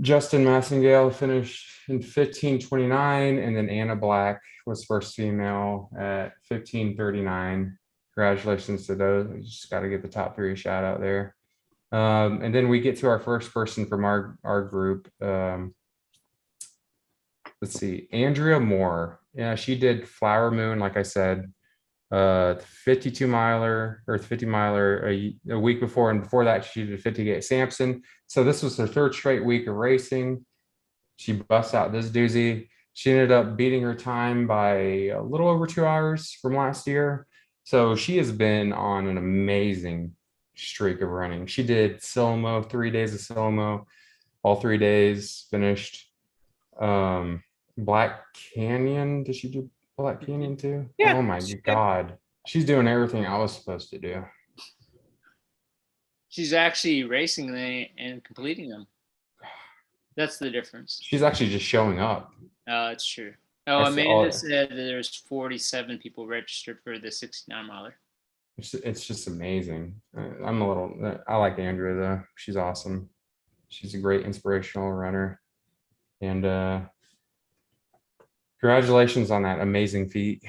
Justin Massingale finished in 15:29, and then Anna Black was first female at 15:39. Congratulations to those. We just got to get the top 3 a shout out there. And then we get to our first person from our group. Let's see, Andrea Moore. Yeah, she did Flower Moon, like I said, 52 miler or 50 miler a week before, and before that she did 50K Sampson. So this was her 3rd straight week of racing. She busts out this doozy. She ended up beating her time by a little over 2 hours from last year. So she has been on an amazing streak of running. She did Silmo, 3 days of Silmo, all 3 days finished. Black Canyon, did she do Black Canyon too? Yeah, Oh my God. She's doing everything I was supposed to do. She's actually racing them and completing them. That's the difference. She's actually just showing up. Oh, it's true. Oh, Amanda said that there's 47 people registered for the 69 miler. It's just amazing. I like Andrea though. She's awesome. She's a great inspirational runner. And congratulations on that amazing feat.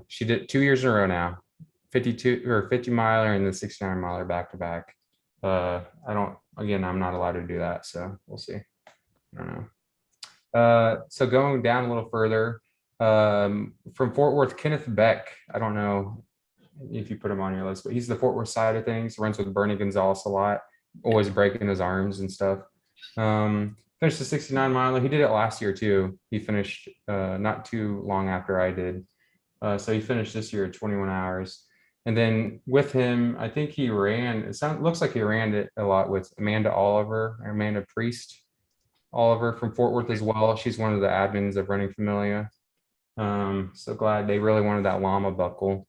She did 2 years in a row now, 52 or 50 miler and the 69 miler back to back. I'm not allowed to do that, so we'll see. I don't know. So going down a little further, from Fort Worth, Kenneth Beck. I don't know if you put him on your list, but he's the Fort Worth side of things. Runs with Bernie Gonzalez a lot, always breaking his arms and stuff. Finished the 69 miler. He did it last year too. He finished not too long after I did. So he finished this year at 21 hours. And then with him, I think he looks like he ran it a lot with Amanda Priest Oliver from Fort Worth as well. She's one of the admins of Running Familia. So glad they really wanted that llama buckle.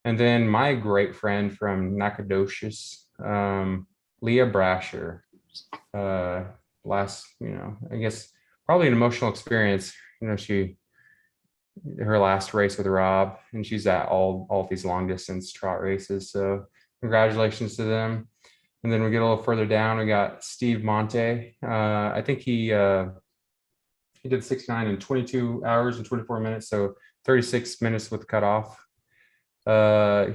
And then my great friend from Nacogdoches, Leah Brasher. I guess probably an emotional experience. Her last race with Rob, and she's at all these long distance trot races. So congratulations to them. And then we get a little further down, we got Steve Monte. I think he did 69 in 22 hours and 24 minutes, so 36 minutes with cutoff.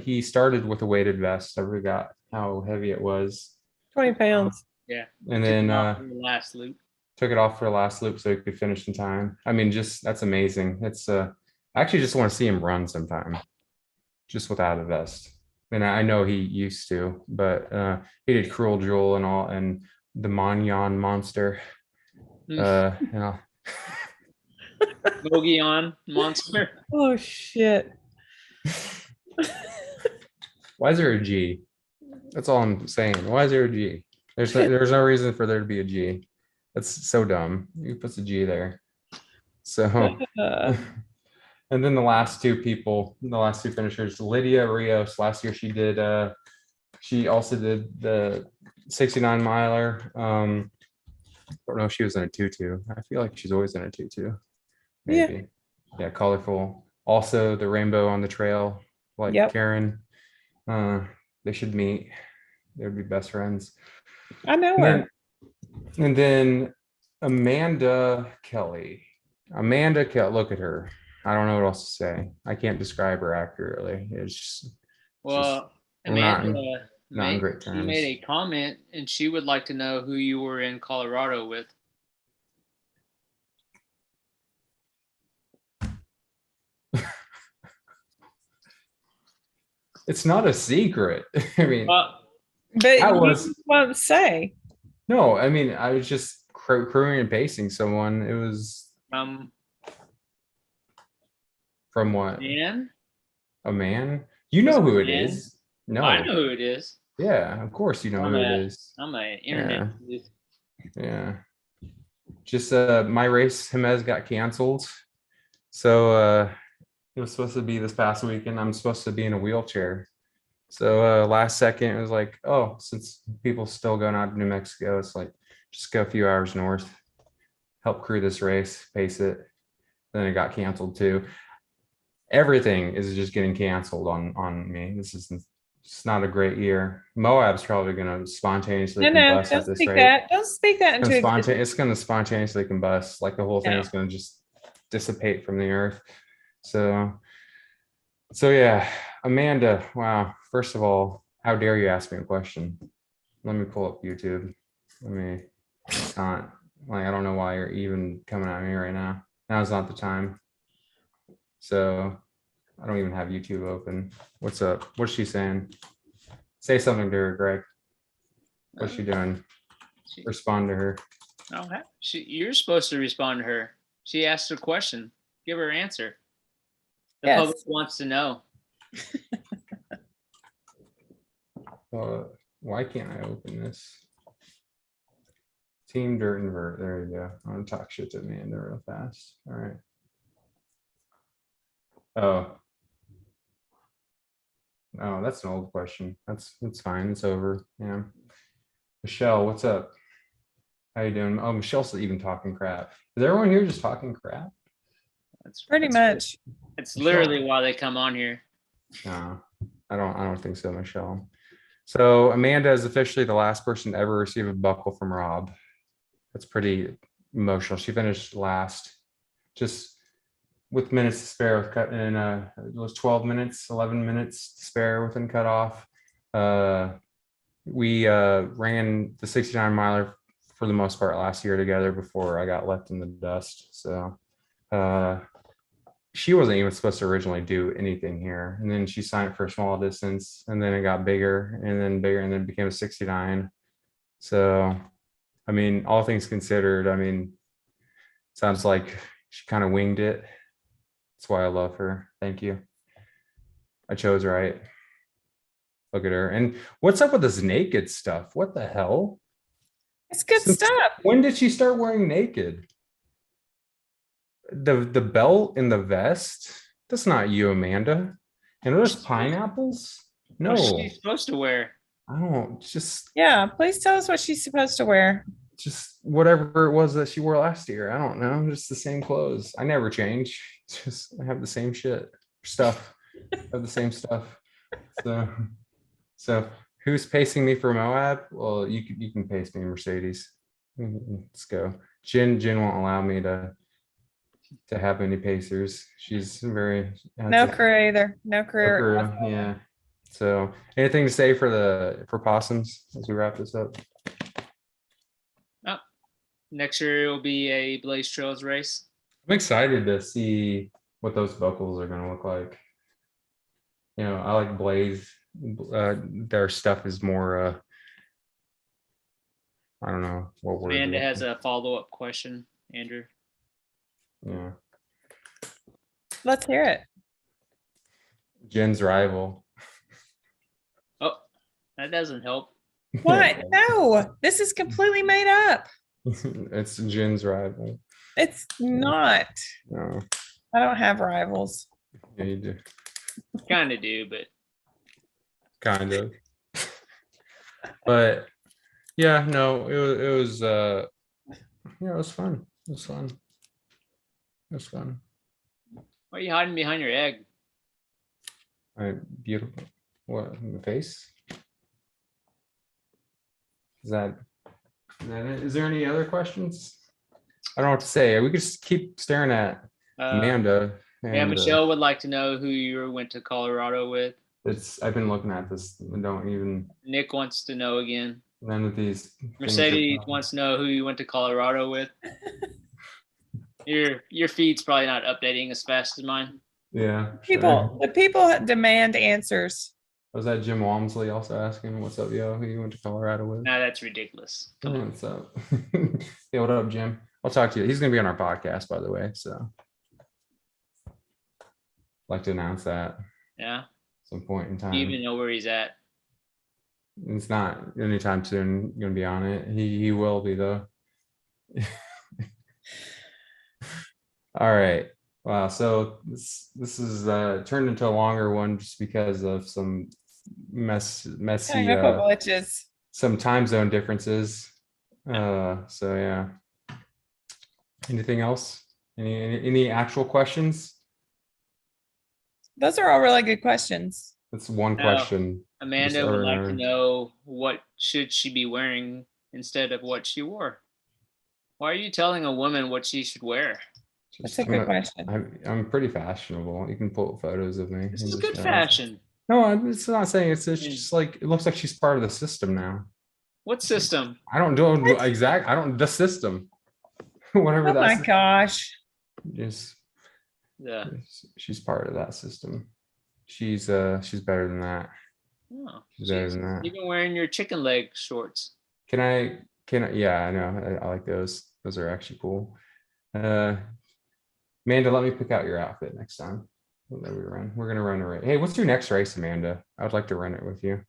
He started with a weighted vest. I forgot how heavy it was. 20 pounds. Yeah. And then the last loop. Took it off for the last loop so he could finish in time. I mean, that's amazing. It's I actually just want to see him run sometime, just without a vest. And I know he used to, but he did Cruel Jewel and all, and the Magnon Monster. Mogion Monster. Oh shit. Why is there a G? That's all I'm saying. Why is there a G? There's no reason for there to be a G. That's so dumb. Who puts a G there? So, and then the last two finishers, Lydia Rios. Last year she also did the 69 miler. I don't know if she was in a tutu. I feel like she's always in a tutu. Maybe. Yeah, colorful. Also the rainbow on the trail, like Karen. They should meet. They would be best friends. I know her. And then Amanda Kelly. Look at her. I don't know what else to say. I can't describe her accurately. It's just, Amanda not in great terms. She made a comment and she would like to know who you were in Colorado with. It's not a secret. I mean, but I won't say. No, I mean, I was just crewing and pacing someone. It was from what? Man? A man? You know who it is. No, I know who it is. Yeah, of course you know who it is. I'm an internet. Yeah. Just my race, Jemez, got canceled. So it was supposed to be this past weekend. I'm supposed to be in a wheelchair. So last second, it was like, oh, since people still going out to New Mexico, it's like, just go a few hours north, help crew this race, pace it. Then it got canceled too. Everything is just getting canceled on me. This is it's not a great year. Moab's probably going to spontaneously No, combust don't at this speak rate. that. Don't speak that into existence. It's going to spontaneously combust. Like the whole thing is going to just dissipate from the earth. So yeah, Amanda, wow. First of all, how dare you ask me a question? Let me pull up YouTube. It's not like, I don't know why you're even coming at me right now. Now's not the time. So I don't even have YouTube open. What's up? What's she saying? Say something to her, Greg. What's she doing? Respond to her. Oh, you're supposed to respond to her. She asked a question. Give her an answer. The public wants to know. Why can't I open this? Team Dirt and Vert. There you go. I'm gonna talk shit to Amanda real fast. All right. Oh, that's an old question. That's fine. It's over. Yeah. Michelle, what's up? How you doing? Oh, Michelle's even talking crap. Is everyone here just talking crap? That's Pretty much. It's literally why they come on here. No, I don't think so, Michelle. So Amanda is officially the last person to ever receive a buckle from Rob. That's pretty emotional. She finished last, just with minutes to spare, with cut in it was 12 minutes, 11 minutes to spare within cutoff. We ran the 69 miler for the most part last year together before I got left in the dust. So she wasn't even supposed to originally do anything here. And then she signed up for a small distance, and then it got bigger and then bigger, and then it became a 69. So, I mean, all things considered, I mean, sounds like she kind of winged it. That's why I love her. Thank you. I chose right. Look at her. And what's up with this naked stuff? What the hell? It's good stuff. When did she start wearing naked? The belt and the vest, that's not you, Amanda. And those pineapples, no. What's she supposed to wear? I don't, just Please tell us what she's supposed to wear. Just whatever it was that she wore last year. I don't know, just the same clothes. I never change. Just I have the same stuff. I have the same stuff. So who's pacing me for Moab? Well, you can pace me, Mercedes. Let's go. Jen won't allow me to have any pacers. She's very No career either. No career. Yeah. So anything to say for possums as we wrap this up? Oh, next year it will be a Blaze Trails race. I'm excited to see what those buckles are going to look like. You know, I like Blaze. Their stuff is more I don't know what word. Amanda has a follow-up question, Andrew. Yeah. Let's hear it. Jen's rival. Oh, that doesn't help. What? No, this is completely made up. It's Jen's rival. It's not. No. I don't have rivals. Yeah, you do. Kind of do, but Kind of. But yeah, no, it was yeah, it was fun. It was fun. It was fun. why are you hiding behind your egg? Beautiful. What, in the face? Is that it? Is there any other questions? I don't know what to say. We could just keep staring at Amanda. Yeah, Michelle would like to know who you went to Colorado with. I've been looking at this. Don't even. Nick wants to know again. None of these. Mercedes wants to know who you went to Colorado with. Your feed's probably not updating as fast as mine. Yeah. The people demand answers. Was that Jim Walmsley also asking, "What's up, yo? Who you went to Colorado with?" No, that's ridiculous. Come on. What's up? Yeah, what up, Jim? I'll talk to you. He's gonna be on our podcast, by the way. So, like to announce that. Yeah. Some point in time. Do you even know where he's at? It's not anytime soon gonna be on it. He will be though. All right. Wow. So this is turned into a longer one just because of some messy Technical glitches. some time zone differences. So yeah. Anything else? Any actual questions? Those are all really good questions. That's one No. question. Amanda would like to know, what should she be wearing instead of what she wore? Why are you telling a woman what she should wear? That's a good question. I'm pretty fashionable. You can pull photos of me. This is good fashion. No, I'm just not saying it's just like it looks like she's part of the system now. What system? I don't do exact. I don't the system. Whatever Oh my that's. gosh. Just Yeah. she's part of that system. She's better than that. Oh, She's better than that. Even wearing your chicken leg shorts. Can I? Yeah, I know. I like those. Those are actually cool. Amanda, let me pick out your outfit next time that we run. We're gonna run a race. Hey, what's your next race, Amanda? I would like to run it with you.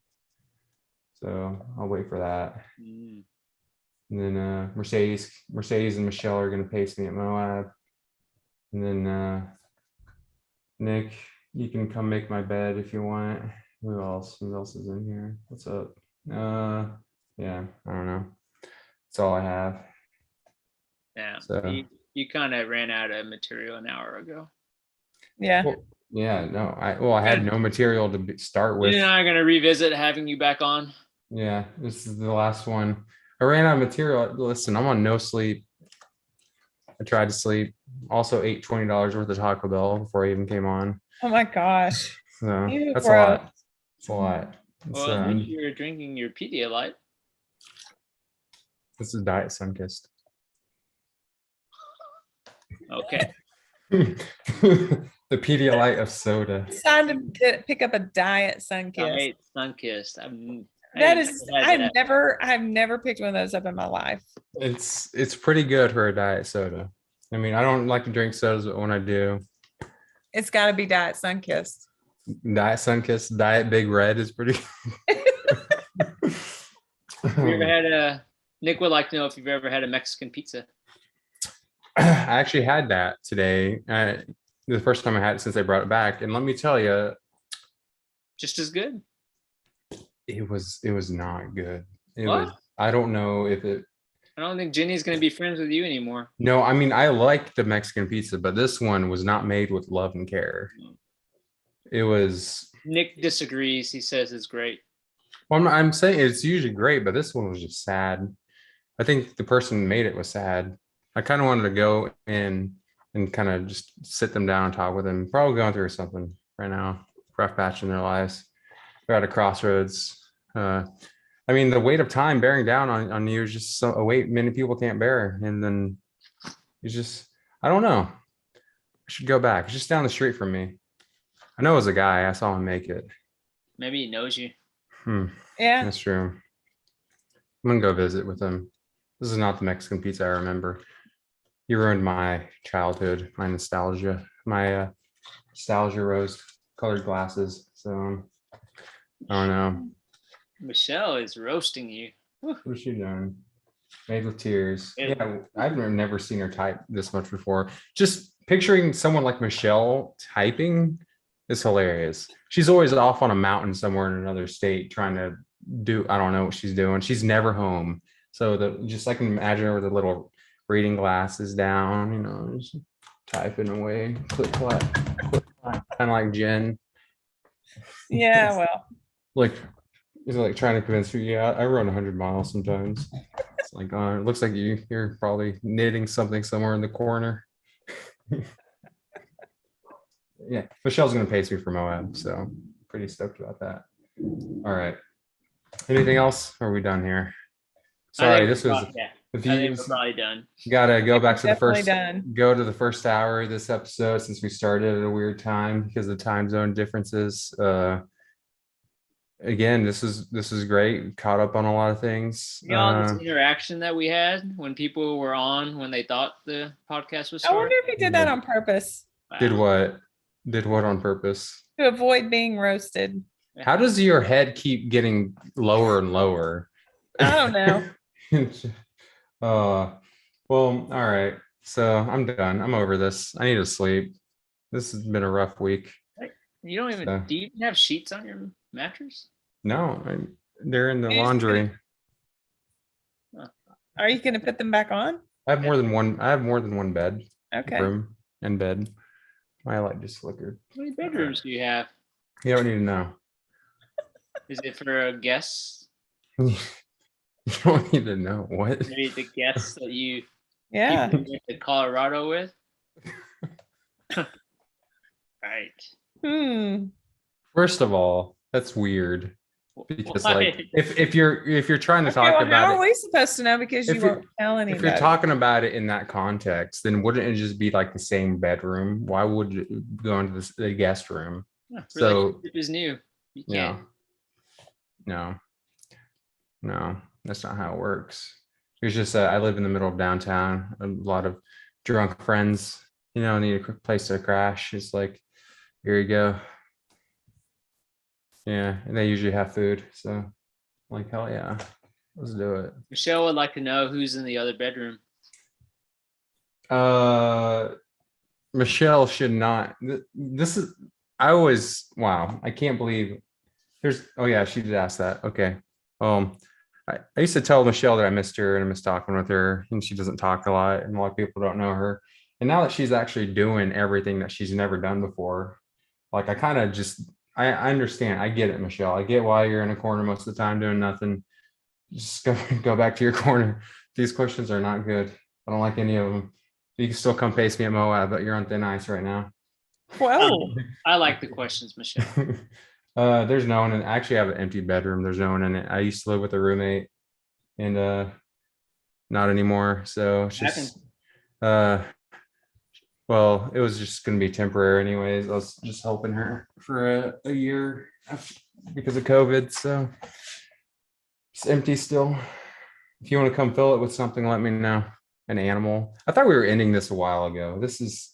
So I'll wait for that. Mm. And then Mercedes and Michelle are gonna pace me at Moab. And then Nick, you can come make my bed if you want. Who else? Who else is in here? What's up? Yeah, I don't know. That's all I have. Yeah. So You kind of ran out of material an hour ago. Yeah. well, yeah, no, I had no material to start with. You and I are going to revisit having you back on. Yeah, this is the last one. I ran out of material. Listen, I'm on no sleep. I tried to sleep. Also ate $20 worth of Taco Bell before I even came on. Oh my gosh. So Ew, that's gross. a lot. It's a lot. Well, at least you're drinking your Pedialyte. This is Diet Sunkist. Okay. The Pedialyte of soda. It's time to pick up a diet Sunkist. Diet Sunkist. I've never picked one of those up in my life. It's pretty good for a diet soda. I mean, I don't like to drink sodas, but when I do, It's got to be diet Sunkist. Diet Sunkist, Diet Big Red is pretty. Have you ever had Nick would like to know if you've ever had a Mexican pizza. I actually had that today. The first time I had it since they brought it back, and let me tell you, Just as good. it was not good. What? I don't know if it. I don't think Jenny's going to be friends with you anymore. No, I mean, I like the Mexican pizza, but this one was not made with love and care. It was. Nick disagrees. He says it's great. Well, I'm saying it's usually great, but this one was just sad. I think the person who made it was sad. I kind of wanted to go in and kind of just sit them down and talk with them. Probably going through something right now, rough patch in their lives. They're at a crossroads. I mean, the weight of time bearing down on you is just a weight many people can't bear. And then it's just, I don't know. I should go back. It's just down the street from me. I know it was a guy. I saw him make it. Maybe he knows you. Yeah. That's true. I'm going to go visit with him. This is not the Mexican pizza I remember. You ruined my childhood, my nostalgia, nostalgia rose-colored glasses. So I don't know. Michelle is roasting you. What's she doing? Made with tears. Yeah, I've never seen her type this much before. Just picturing someone like Michelle typing is hilarious. She's always off on a mountain somewhere in another state trying to do, I don't know what she's doing. She's never home. So I can imagine her with the little reading glasses down, just typing away, click clack, kind of like Jen. Yeah, well. It's like trying to convince me, yeah, I run 100 miles sometimes. It's like, it looks like you're probably knitting something somewhere in the corner. Yeah, Michelle's going to pace me for Moab, so pretty stoked about that. All right. Anything else? Or are we done here? Sorry, this was. Yeah. I think we're probably done. Gotta go back to go to the first hour of this episode since we started at a weird time because of the time zone differences. Again, this is great. We caught up on a lot of things. This interaction that we had when people were on when they thought the podcast was started. I wonder if he did that on purpose. Wow. Did what on purpose? To avoid being roasted. How does your head keep getting lower and lower? I don't know. Well, all right. So I'm done. I'm over this. I need to sleep. This has been a rough week. You don't even, So- do you even have sheets on your mattress? No, they're in the You just laundry. Are you going to put them back on? I have more than one bed, Okay. room and bed. My light just flickered. How many bedrooms do you have? You don't need to know. Is it for guests? You don't need to know what. Maybe the guests that you Yeah. went to Colorado with? Right. First of all, that's weird. Because Why? like if you're trying to Okay, talk well, about how it, are we supposed to know because if you you're- won't tell anybody? if you're talking about it in that context, then wouldn't it just be like the same bedroom? Why would it go into the guest room? So Relationship is new. You yeah, can't. no, that's not how it works. It's just I live in the middle of downtown. A lot of drunk friends, need a quick place to crash. It's like, here you go. Yeah, and they usually have food, so like, hell yeah, let's do it. Michelle would like to know who's in the other bedroom. Michelle should not. This is. I can't believe. Oh yeah, she did ask that. Okay. I used to tell Michelle that I missed her and I miss talking with her, and she doesn't talk a lot, and a lot of people don't know her. And now that she's actually doing everything that she's never done before, like I kind of just I understand. I get it, Michelle. I get why you're in a corner most of the time doing nothing. Just go back to your corner. These questions are not good. I don't like any of them. You can still come face me at Moab, but you're on thin ice right now. Whoa. I like the questions, Michelle. There's no one in. I actually have an empty bedroom. There's no one in it. I used to live with a roommate, and not anymore. So it's just well, it was just gonna be temporary anyways. I was just helping her for a year because of COVID. So it's empty still. If you want to come fill it with something, let me know. An animal. I thought we were ending this a while ago. This is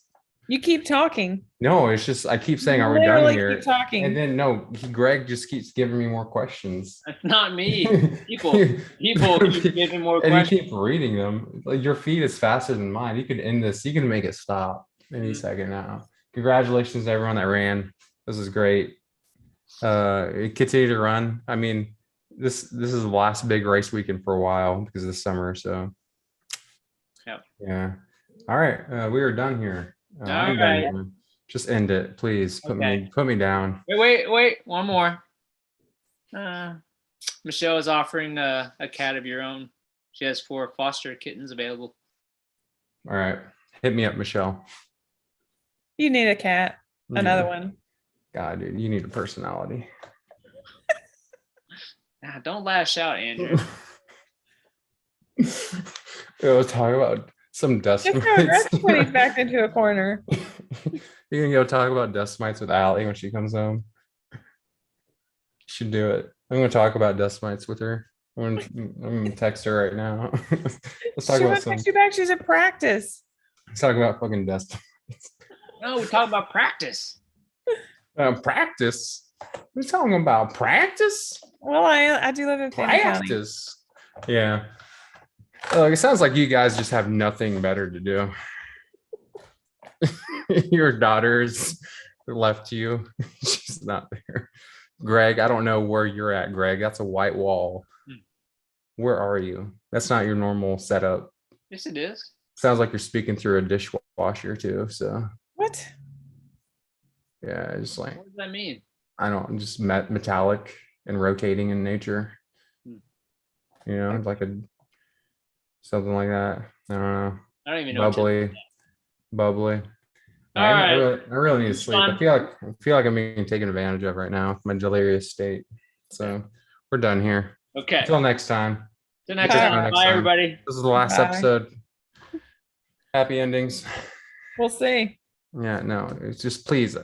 You keep talking. no, it's just I keep saying, You are we done literally here? keep talking. And then no, Greg just keeps giving me more questions. That's not me. People keep giving more And questions. you keep reading them. Like your feed is faster than mine. You could end this. You can make it stop any second now. Congratulations to everyone that ran. This is great. Continue to run. I mean, this is the last big race weekend for a while because of the summer. So yeah. All right. We are done here. I'm done right. here. Just end it, please. Put me down. Wait. One more. Michelle is offering a cat of your own. She has 4 foster kittens available. All right. Hit me up, Michelle. You need a cat. Another one. God, dude, you need a personality. Nah, don't lash out, Andrew. Let's talk about some dust Just go mites. aggressive when he's backed into a corner. You can go talk about dust mites with Allie when she comes home. You should do it. I'm going to talk about dust mites with her. I'm going to text her right now. Let's talk She about wants to text you back. She's at practice. Let's talk about fucking dust. No, we're talking about practice. Practice. We're talking about practice. Well, I do live in Fannin County. Practice. Yeah. It sounds like you guys just have nothing better to do. Your daughter's left you. She's not there. Greg, I don't know where you're at, Greg. That's a white wall. Where are you? That's not your normal setup. Yes, it is. Sounds like you're speaking through a dishwasher too. So What? yeah, it's like What does that mean? I don't just metallic and rotating in nature. Like something like that. I don't know. I don't even know. Bubbly. All I right. really need to sleep. I feel like I'm being taken advantage of right now. My delirious state. So we're done here. Okay. Until next time. Till next time. Bye, everybody. This is the last Bye. episode. Happy endings. We'll see. Yeah, no, it's just please